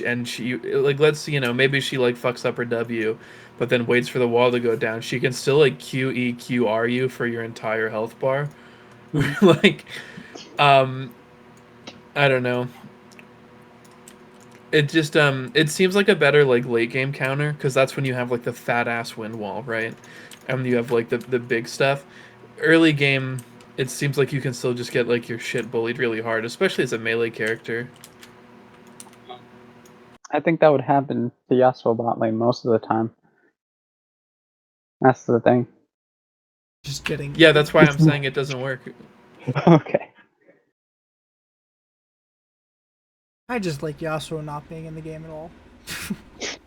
and she like maybe she like fucks up her W, but then waits for the wall to go down, she can still like QEQR you for your entire health bar. Like, I don't know. It just it seems like a better like late game counter, because that's when you have like the fat ass wind wall, right? And you have like the big stuff. Early game, it seems like you can still just get like your shit bullied really hard, especially as a melee character. I think that would happen to Yasuo bot lane most of the time. That's the thing. Just kidding. Yeah, that's why I'm saying it doesn't work. Okay. I just like Yasuo not being in the game at all. Just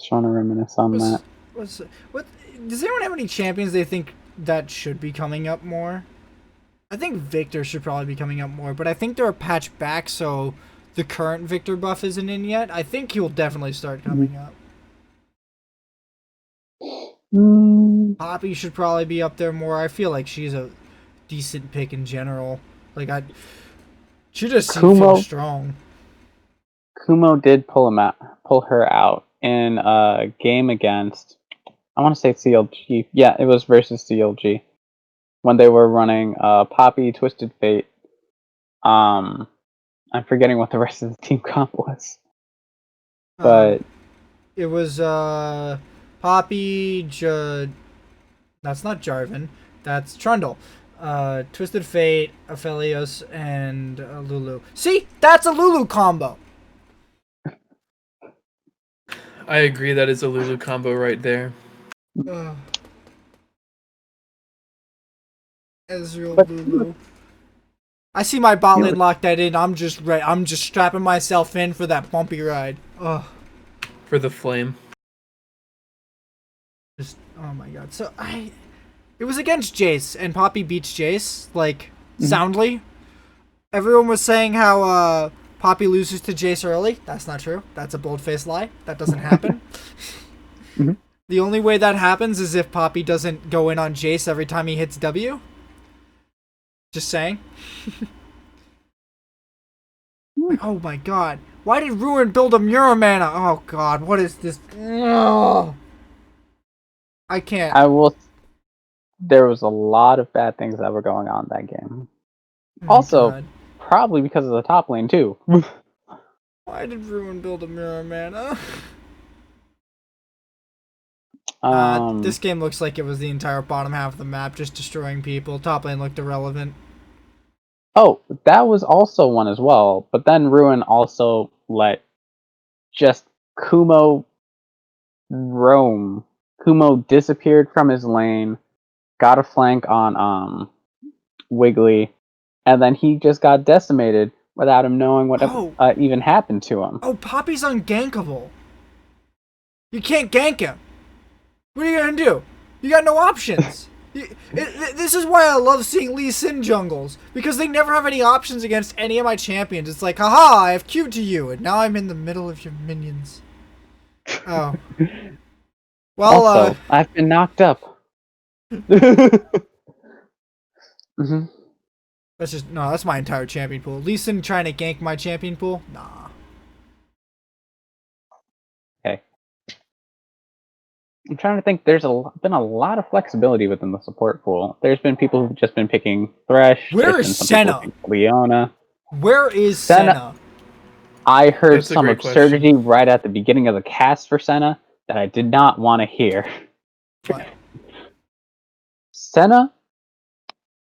trying to reminisce on that. What does anyone have any champions they think that should be coming up more? I think Victor should probably be coming up more, but I think they're a patch back, so the current Victor buff isn't in yet. I think he'll definitely start coming up. Poppy should probably be up there more. I feel like she's a decent pick in general. Like she just feels strong. Kumo did pull her out in a game against, I want to say CLG. Yeah, it was versus CLG when they were running Poppy, Twisted Fate. I'm forgetting what the rest of the team comp was, but it was Poppy. That's not Jarvan. That's Trundle. Twisted Fate, Aphelios, and Lulu. See, that's a Lulu combo. I agree, that is a Lulu combo right there. Ezreal, Lulu. I see my bot lane locked that in. I'm just strapping myself in for that bumpy ride. For the flame. Oh my god. So it was against Jace, and Poppy beats Jace, like, soundly. Everyone was saying how Poppy loses to Jace early. That's not true. That's a bold-faced lie. That doesn't happen. The only way that happens is if Poppy doesn't go in on Jace every time he hits W. Just saying. Oh my god. Why did Ruin build a Muramana? Oh god, what is this? Ugh. I can't. There was a lot of bad things that were going on in that game. Also, probably because of the top lane too. Why did Ruin build a Muramana? This game looks like it was the entire bottom half of the map, just destroying people. Top lane looked irrelevant. Oh, that was also one as well. But then Ruin also let just Kumo roam. Kumo disappeared from his lane, got a flank on Wiggly, and then he just got decimated without him knowing what even happened to him. Oh, Poppy's ungankable. You can't gank him. What are you gonna do? You got no options. This is why I love seeing Lee Sin jungles, because they never have any options against any of my champions. It's like, haha, I have Q to you, and now I'm in the middle of your minions. Oh. Well, also, I've been knocked up. Mm-hmm. That's my entire champion pool. Lee Sin trying to gank my champion pool? Nah. Okay. I'm trying to think. There's been a lot of flexibility within the support pool. There's been people who've just been picking Thresh. Where is Senna? Leona. Where is Senna? I heard some absurdity right at the beginning of the cast for Senna that I did not want to hear. What? Senna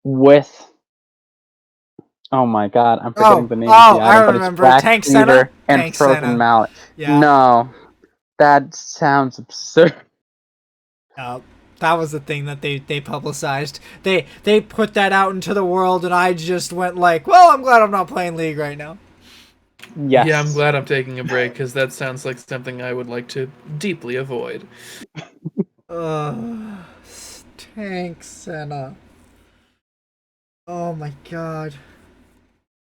with... Oh my god, I'm forgetting the name of the item. I remember. Tank Senna? And Tank Frozen Senna. Mallet. Yeah. No. That sounds absurd. That was the thing that they publicized. They put that out into the world, and I just went like, well, I'm glad I'm not playing League right now. Yes. Yeah, I'm glad I'm taking a break, because that sounds like something I would like to deeply avoid. Tank Senna. Oh my god.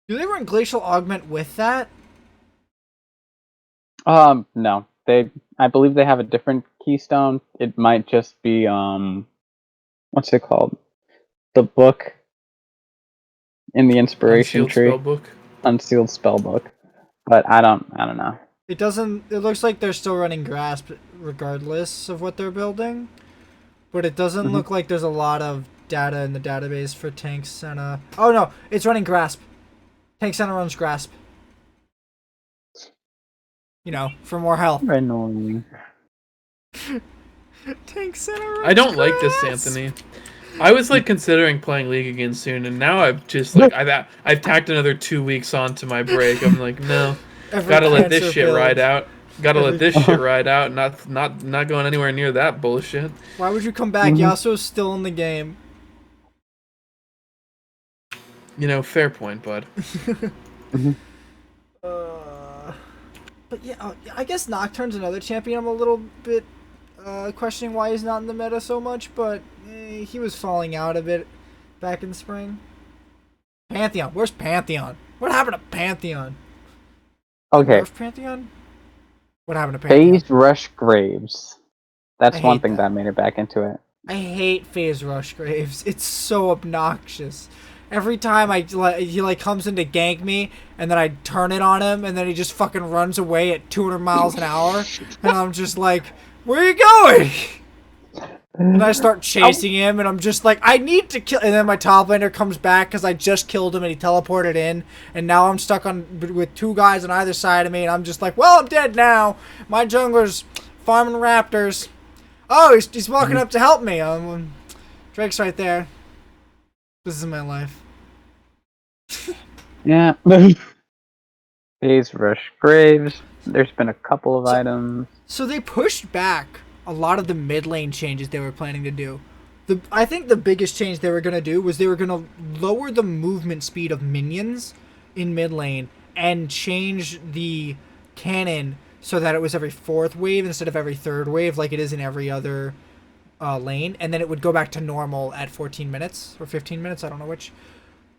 Do they run Glacial Augment with that? No. I believe they have a different keystone. It might just be what's it called? The book in the inspiration tree. Unsealed Spellbook. But I don't know. It looks like they're still running Grasp regardless of what they're building. But it doesn't look like there's a lot of data in the database for Tank Senna. Oh no, it's running Grasp. Tank Senna runs Grasp. You know, for more health. Annoying. Tank Senna runs I don't Grasp. like this, Anthony. I was like considering playing League again soon, and now I've just like I've tacked another 2 weeks onto my break. I'm like, no, gotta let this shit ride out. Let this shit ride out. Not going anywhere near that bullshit. Why would you come back? Yasuo's still in the game. You know, fair point, bud. But yeah, I guess Nocturne's another champion I'm a little bit questioning why he's not in the meta so much, but he was falling out a bit back in spring. Pantheon. Where's Pantheon? What happened to Pantheon? Okay. Where's Pantheon? What happened to Pantheon? Phase Rush Graves. That's one thing that made it back into it. I hate Phase Rush Graves. It's so obnoxious. Every time he like comes in to gank me, and then I turn it on him, and then he just fucking runs away at 200 miles an hour, and I'm just like, where are you going? And I start chasing him, and I'm just like, I need to kill. And then my top laner comes back because I just killed him, and he teleported in, and now I'm stuck with two guys on either side of me, and I'm just like, well, I'm dead now. My jungler's farming raptors. Oh, he's walking up to help me. Drake's right there. This is my life. Yeah. Phase Rush Graves. There's been a couple of items. So they pushed back a lot of the mid lane changes they were planning to do. I think the biggest change they were going to do was they were going to lower the movement speed of minions in mid lane and change the cannon so that it was every fourth wave instead of every third wave like it is in every other lane. And then it would go back to normal at 14 minutes or 15 minutes. I don't know which.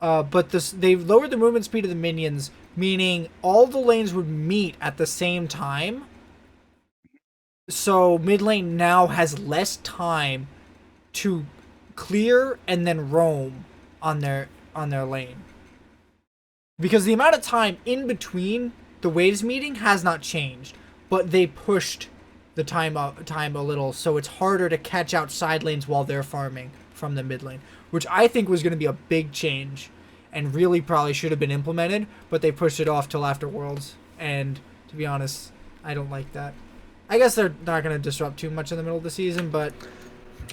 But they lowered the movement speed of the minions, meaning all the lanes would meet at the same time. So mid lane now has less time to clear and then roam on their lane. Because the amount of time in between the waves meeting has not changed, but they pushed the time a little, so it's harder to catch out side lanes while they're farming from the mid lane, which I think was going to be a big change and really probably should have been implemented, but they pushed it off till after Worlds, and to be honest, I don't like that. I guess they're not going to disrupt too much in the middle of the season, but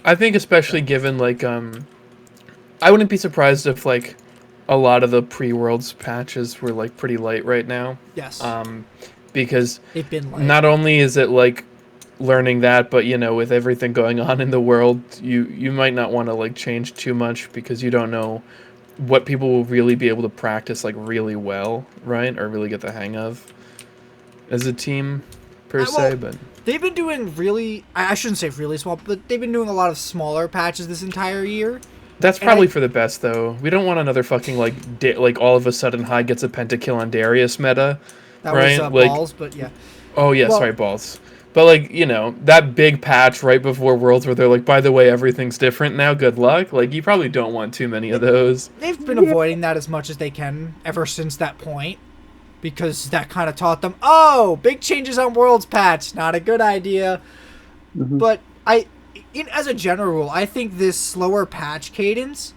I think especially given like I wouldn't be surprised if like a lot of the pre-worlds patches were like pretty light right now. yes, Because they've been light. not only is it like learning that, but you know, with everything going on in the world, you might not want to like change too much because you don't know what people will really be able to practice like really well, right? Or really get the hang of as a team per se, but they've been doing really, I shouldn't say really small, but they've been doing a lot of smaller patches this entire year. that's probably for the best though. We don't want another fucking like all of a sudden High gets a pentakill on Darius meta. That right? was Like, balls, but yeah. oh yeah, sorry, balls. But like, you know, that big patch right before Worlds where they're like, by the way, everything's different now, good luck. Like, you probably don't want too many of those. They've been avoiding that as much as they can ever since that point. Because that kind of taught them, oh, big changes on Worlds patch, not a good idea. Mm-hmm. But as a general rule, I think this slower patch cadence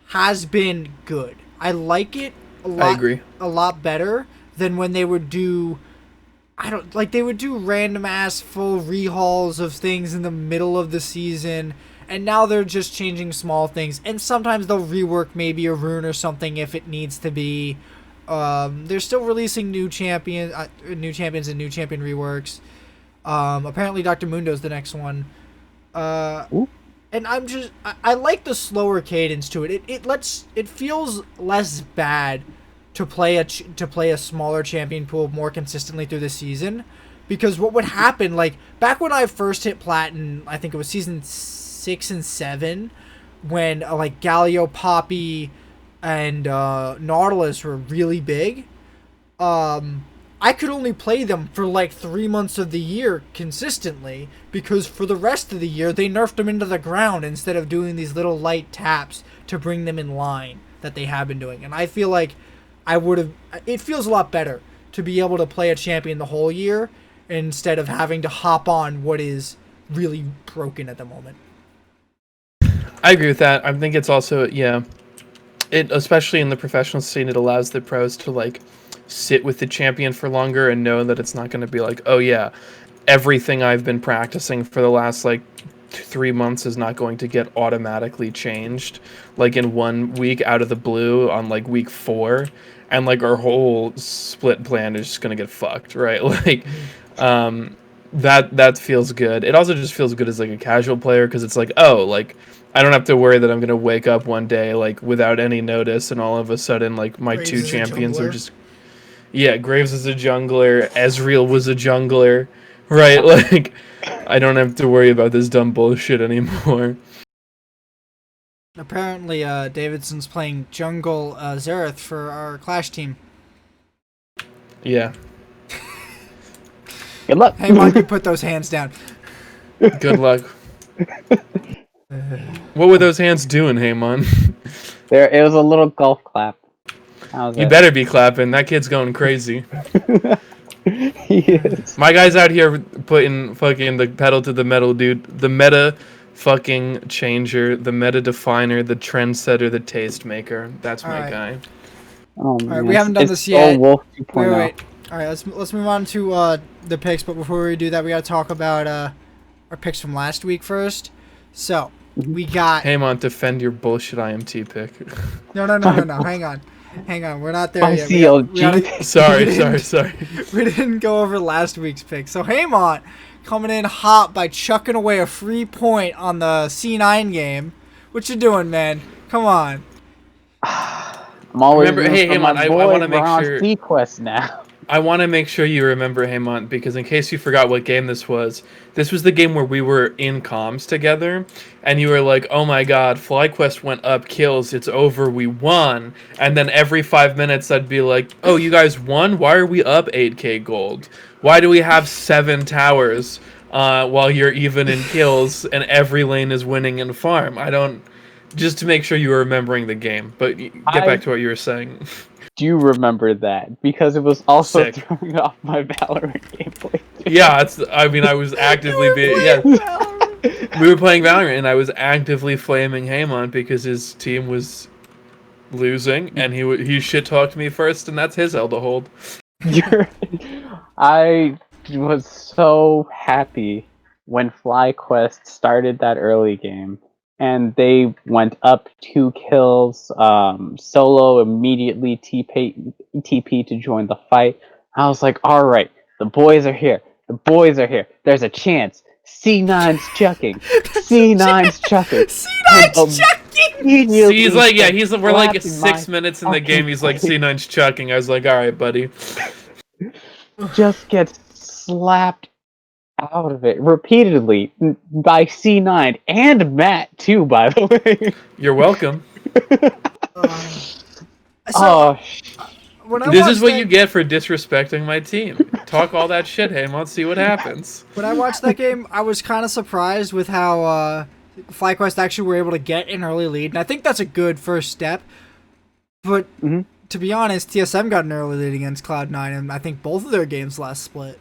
has been good. I like it a lot. I agree. A lot better than when they would do, they would do random ass full rehauls of things in the middle of the season. And now they're just changing small things. And sometimes they'll rework maybe a rune or something if it needs to be. They're still releasing new champions and new champion reworks. Apparently Dr. Mundo's the next one. And I like the slower cadence to it. It feels less bad to play a smaller champion pool more consistently through the season, because what would happen, like back when I first hit Platinum, I think it was season 6 and 7, when like Galio, Poppy, and Nautilus were really big. I could only play them for like 3 months of the year consistently, because for the rest of the year they nerfed them into the ground instead of doing these little light taps to bring them in line that they have been doing. And I feel like it feels a lot better to be able to play a champion the whole year instead of having to hop on what is really broken at the moment. I agree with that. I think it's also, yeah, it, especially in the professional scene, it allows the pros to like sit with the champion for longer and know that it's not going to be like, oh yeah, everything I've been practicing for the last like 3 months is not going to get automatically changed like in 1 week out of the blue on like week 4, and like our whole split plan is just going to get fucked, right? Like that feels good. It also just feels good as like a casual player, because it's like, oh, like I don't have to worry that I'm going to wake up one day like without any notice and all of a sudden like my Graves 2 is a champions are jungler. just, yeah, Graves is a jungler, Ezreal was a jungler, right? Like I don't have to worry about this dumb bullshit anymore. Apparently, Davidson's playing jungle Xerath for our Clash team. Yeah. Good luck. Haymant, you put those hands down. Good luck. What were those hands doing, Haymon? It was a little golf clap. You better be clapping. That kid's going crazy. He is. My guy's out here putting fucking the pedal to the metal, dude. The meta fucking changer, the meta definer, the trendsetter, the taste maker. That's my guy. Oh, man. All right, we haven't done It's this yet. Wolf 2.0. Wait. All right, let's move on to the picks. But before we do that, we gotta talk about our picks from last week first. So we got. Haymon, defend your bullshit IMT pick. No. Hang on. We're not there yet. CLG. Sorry. We didn't go over last week's pick. So Haymont coming in hot by chucking away a free point on the C9 game. What you doing, man? Come on. I'm always Remember, hey, Haymont, I want to make sure. Sequest now. I want to make sure you remember, Haymont, because in case you forgot what game this was the game where we were in comms together, and you were like, oh my god, FlyQuest went up kills, it's over, we won. And then every 5 minutes I'd be like, oh, you guys won? Why are we up 8k gold? Why do we have 7 towers while you're even in kills and every lane is winning in farm? I don't... Just to make sure you were remembering the game, but get back to what you were saying. Do remember that, because it was also Sick. throwing off my Valorant gameplay. Yeah, I was actively we were playing Valorant, and I was actively flaming Haymont because his team was losing, and he shit talked me first, and that's his L to hold. I was so happy when FlyQuest started that early game, and they went up 2 kills. Solo immediately TP to join the fight. I was like, all right, the boys are here. The boys are here. There's a chance. C9's chucking. C9's chucking. C9's chucking! See, he's like, yeah, we're like slapping 6 my minutes in the game. He's like, fucking C9's chucking. I was like, all right, buddy. just gets slapped out of it repeatedly by C9 and Matt too, by the way. You're welcome. Oh, when I This watched is what that- you get for disrespecting my team. Talk all that shit, Haymont. See what happens. When I watched that game, I was kind of surprised with how FlyQuest actually were able to get an early lead, and I think that's a good first step. But to be honest, TSM got an early lead against Cloud9, and I think both of their games last split.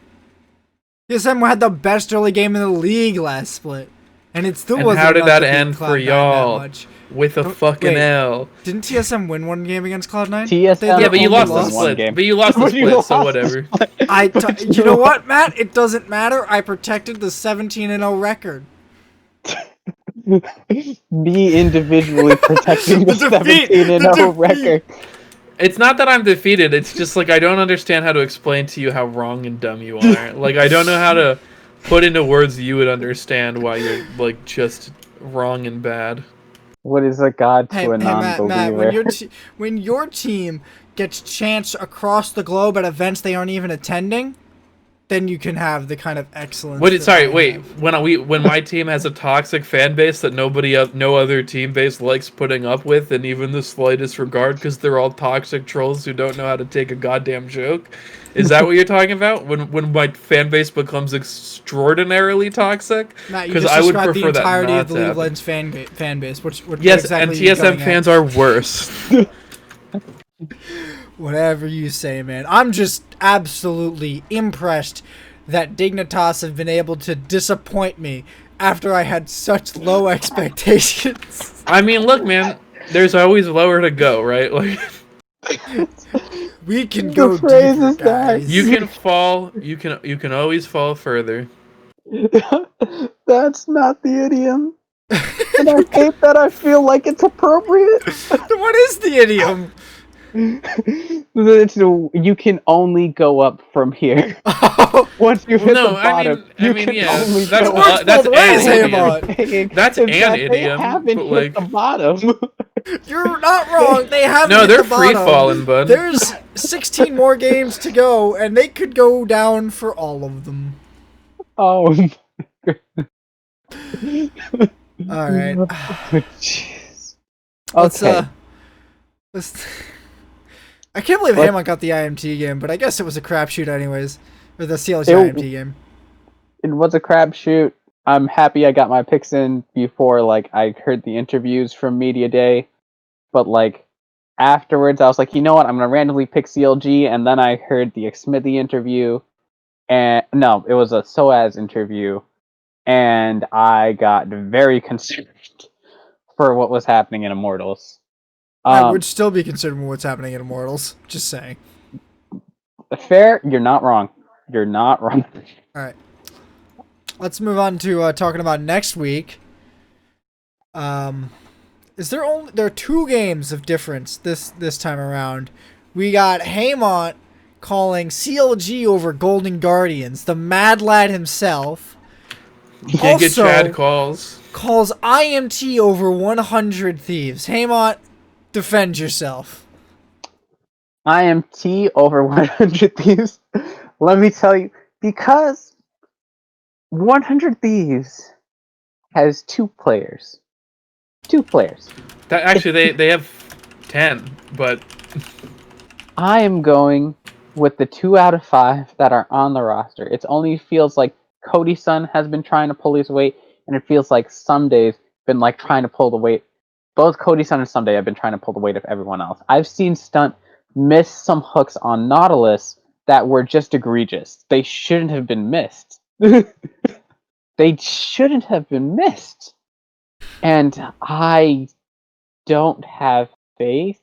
TSM had the best early game in the league last split, and it still And wasn't. how did enough that to beat end for Cloud9 that y'all? much. With a fucking wait. L. Didn't TSM win one game against Cloud9? TSM Yeah, but you only lost the won one split. game. But you lost the But you split, so lost whatever. the split. You know what, Matt? It doesn't matter. I protected the 17-0 record. Me individually protecting the The defeat, 17-0 the record. It's not that I'm defeated. It's just like I don't understand how to explain to you how wrong and dumb you are. Like I don't know how to put into words you would understand why you're like just wrong and bad. What is a god to Hey, a Matt, non-believer? when your team gets chants across the globe at events they aren't even attending, then you can have the kind of excellence. When my team has a toxic fan base that no other team base likes putting up with, and even the slightest regard, because they're all toxic trolls who don't know how to take a goddamn joke. Is that what you're talking about? When my fan base becomes extraordinarily toxic? Matt, you Because just I would described the prefer that entirety not of the to League of happen. Legends fan base. What Yes, exactly and are you TSM going fans at? are worse. Whatever you say, man. I'm just absolutely impressed that Dignatas have been able to disappoint me after I had such low expectations. I mean, look, man. There's always lower to go, right? Like We can go phrase deeper, is that. guys. you can fall. You can always fall further. That's not the idiom. And I hate that I feel like it's appropriate. What is the idiom? You can only go up from here. Once you hit the bottom, you can only that's go up. that's Multiple ways, an Haymont. idiom. That's That's an They idiom, haven't but, hit like- the bottom. You're not wrong. They haven't No, hit they're the bottom. free falling, bud. There's 16 more games to go, and they could go down for all of them. Oh. All right. Jeez. Let's Okay. let's. I can't believe What? Haymont got the IMT game, but I guess it was a crapshoot anyways, or the CLG It- IMT game. It was a crapshoot. I'm happy I got my picks in before I heard the interviews from Media Day, but afterwards I was like, you know what? I'm gonna randomly pick CLG, and then I heard the Xmithy interview, and no, it was a SOAS interview, and I got very concerned for what was happening in Immortals. I would still be concerned with what's happening in Immortals. Just saying. Fair, you're not wrong. You're not wrong. All right. Let's move on to talking about next week. There are 2 games of difference this time around. We got Haymont calling CLG over Golden Guardians, the mad lad himself. Can't get Chad calls. Calls IMT over 100 Thieves. Haymont, defend yourself. IMT over 100 Thieves. Let me tell you, because 100 Thieves has 2 players. 2 players. That actually they have 10, but I am going with the 2 out of 5 that are on the roster. It only feels like Cody Sun has been trying to pull his weight, and it feels like Sunday's been trying to pull the weight. Both Cody Sun and Sunday have been trying to pull the weight of everyone else. I've seen Stunt miss some hooks on Nautilus that were just egregious. They shouldn't have been missed. They shouldn't have been missed. And I don't have faith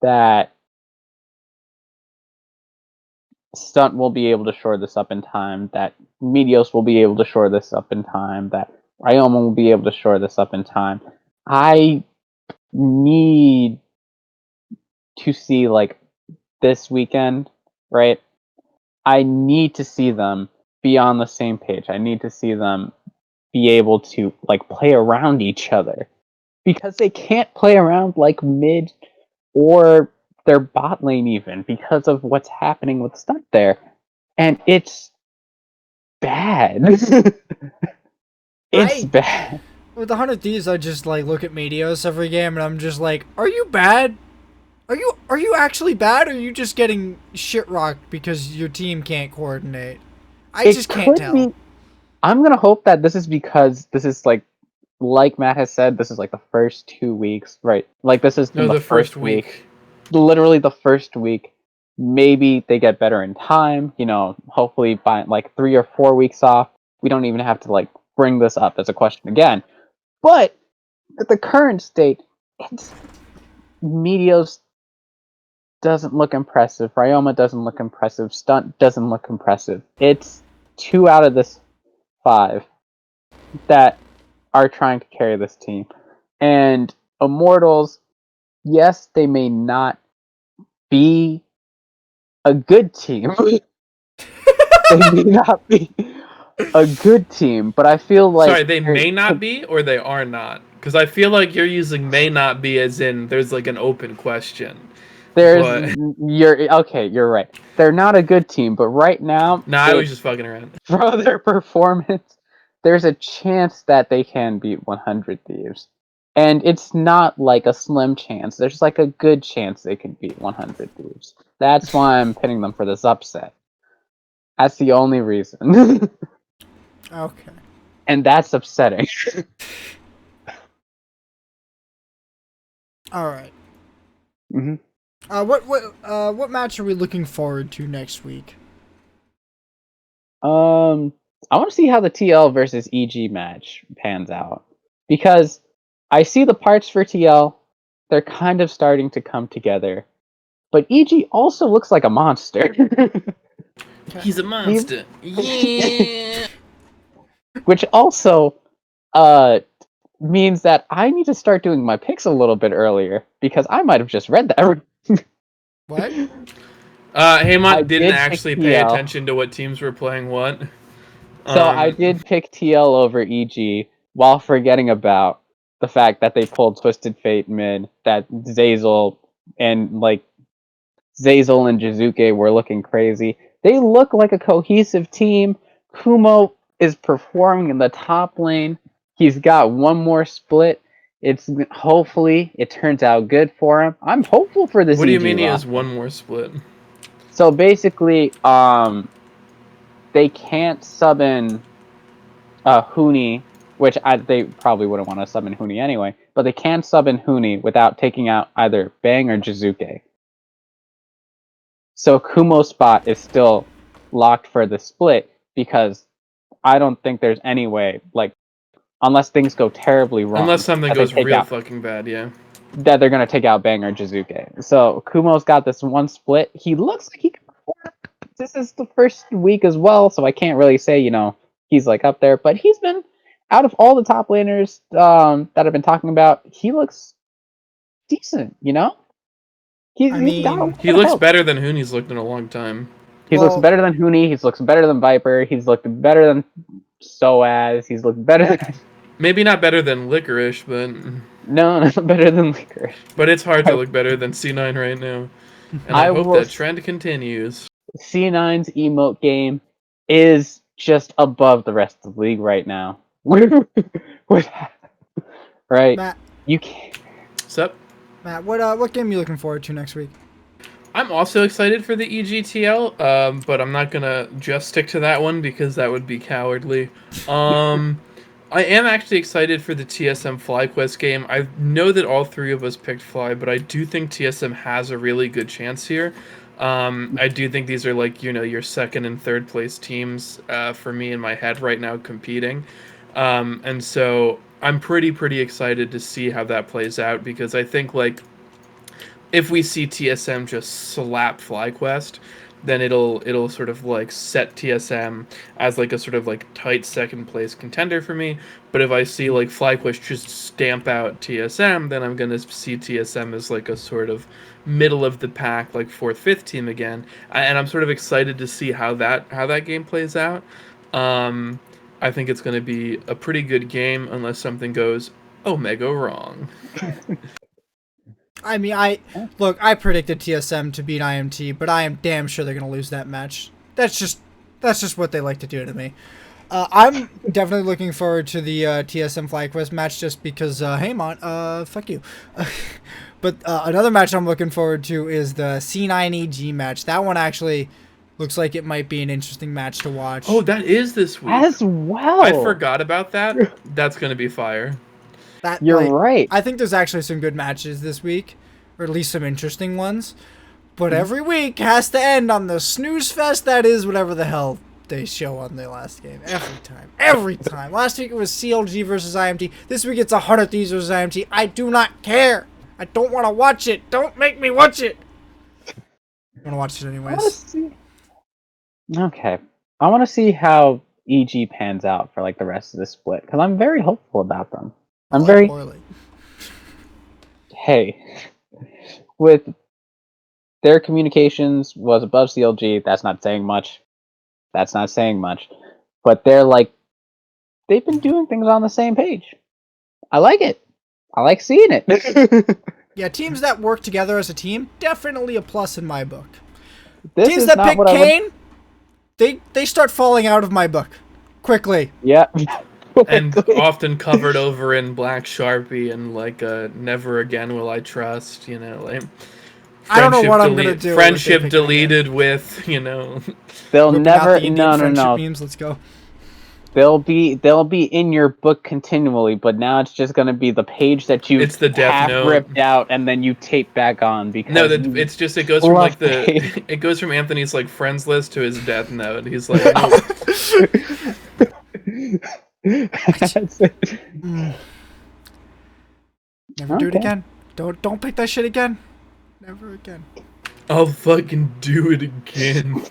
that Stunt will be able to shore this up in time, that Meteos will be able to shore this up in time, that Ryoma will be able to shore this up in time. I need to see, like, this weekend, right? I need to see them be on the same page. I need to see them be able to, like, play around each other. Because they can't play around, like, mid or their bot lane even, because of what's happening with Stunt there. And it's bad. It's bad. With 100 Thieves, I just like look at Meteos every game, and I'm just like, are you bad? Are you actually bad, or are you just getting shit rocked because your team can't coordinate? I just can't tell. I'm gonna hope that this is because this is like Matt has said, this is like the first 2 weeks, right? Like this is No, the first week. Literally the first week. Maybe they get better in time. You know, hopefully by like 3 or 4 weeks off, we don't even have to like bring this up as a question again. But at the current state, it's Meteos doesn't look impressive. Ryoma doesn't look impressive. Stunt doesn't look impressive. It's 2 out of this 5 that are trying to carry this team. And Immortals, yes, they may not be a good team. They may not be a good team, but I feel like... Sorry, they may not be, or they are not? Because I feel like you're using may not be as in there's like an open question. You're right. They're not a good team, but right now... Nah, I was just fucking around. For their performance, there's a chance that they can beat 100 Thieves. And it's not like a slim chance. There's like a good chance they can beat 100 Thieves. That's why I'm pinning them for this upset. That's the only reason. Okay. And that's upsetting. All right. Mm-hmm. What match are we looking forward to next week? I want to see how the TL versus EG match pans out, because I see the parts for TL. They're kind of starting to come together, but EG also looks like a monster. He's a monster. Yeah. Which also means that I need to start doing my picks a little bit earlier, because I might have just read that. What? Haymant didn't actually pay attention to what teams were playing what. So I did pick TL over EG while forgetting about the fact that they pulled Twisted Fate mid, that Zeyzal and Jizuke were looking crazy. They look like a cohesive team. Kumo is performing in the top lane. He's got one more split. Hopefully it turns out good for him. I'm hopeful for this. What do you EG mean he has roster. one more split? So basically, they can't sub in Huni, which they probably wouldn't want to sub in Huni anyway, but they can sub in Huni without taking out either Bang or Jizuke. So Kumo's spot is still locked for the split, because I don't think there's any way, like, unless things go terribly wrong, unless something goes real fucking bad, yeah, that they're going to take out Bang or Jizuke. So Kumo's got this one split. He looks like he can perform. This is the first week as well, so I can't really say, he's like up there, but he's been, out of all the top laners that I've been talking about, he looks decent, He looks better than Hooney's looked in a long time. He looks better than Huni. He looks better than Viper. He's looked better than Soaz. He's looked better than... Maybe not better than Licorice, but... No, not better than Licorice. But it's hard to look better than C9 right now. And I hope that trend continues. C9's emote game is just above the rest of the league right now. Right? Matt. You can't... What's up? Matt, what game are you looking forward to next week? I'm also excited for the EGTL, but I'm not gonna just stick to that one because that would be cowardly. I am actually excited for the TSM FlyQuest game. I know that all three of us picked Fly, but I do think TSM has a really good chance here. I do think these are like, your second and third place teams for me in my head right now competing. And so I'm pretty excited to see how that plays out, because I think, like, if we see TSM just slap FlyQuest, then it'll sort of like set TSM as like a sort of like tight second place contender for me. But if I see like FlyQuest just stamp out TSM, then I'm gonna see TSM as like a sort of middle of the pack, like fourth, fifth team again. And I'm sort of excited to see how that game plays out. I think it's going to be a pretty good game unless something goes omega wrong. I mean, I predicted TSM to beat IMT, but I am damn sure they're gonna lose that match. That's just what they like to do to me. I'm definitely looking forward to the TSM FlyQuest match just because Haymant, fuck you. But another match I'm looking forward to is the C9EG match. That one actually looks like it might be an interesting match to watch. Oh, that is this week. As well. I forgot about that. That's going to be fire. You're right. I think there's actually some good matches this week, or at least some interesting ones. But every week has to end on the snooze fest that is whatever the hell they show on the last game. Every time. Every time. Last week it was CLG versus IMT. This week it's 100 Thieves versus IMT. I do not care. I don't want to watch it. Don't make me watch it. I want to watch it anyways. Okay. I want to see how EG pans out for like the rest of the split, because I'm very hopeful about them. Poorly. Hey, with their communications was above CLG, that's not saying much. But they've been doing things on the same page. I like it. I like seeing it. Yeah, teams that work together as a team, definitely a plus in my book. This Teams is that not pick what Kane, they start falling out of my book quickly. Yeah. And often covered over in black Sharpie and like never again will I trust, like I don't know what I'm gonna do. Friendship deleted with, They'll Ripping never out the Indian friendship memes. Let's go. They'll be in your book continually, but now it's just gonna be the page that you It's the Death half Note. ripped out and then you tape back on because No, it goes from like it goes from Anthony's like friends list to his Death Note. He's like, no. Never do it again. Don't pick that shit again. Never again. I'll fucking do it again.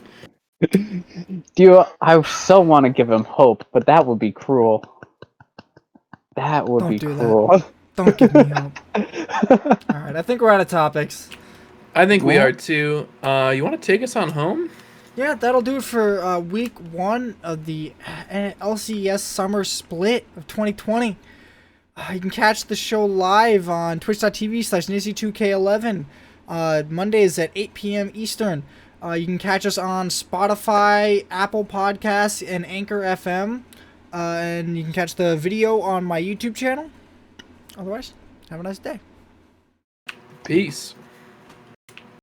I so want to give him hope, but that would be cruel. That would be cruel. That. Don't give me hope. Alright, I think we're out of topics. I think we are too. You want to take us on home? Yeah, that'll do it for week 1 of the LCS Summer Split of 2020. You can catch the show live on twitch.tv/NizzyTV2K11. Mondays at 8 p.m. Eastern. You can catch us on Spotify, Apple Podcasts, and Anchor FM. And you can catch the video on my YouTube channel. Otherwise, have a nice day. Peace.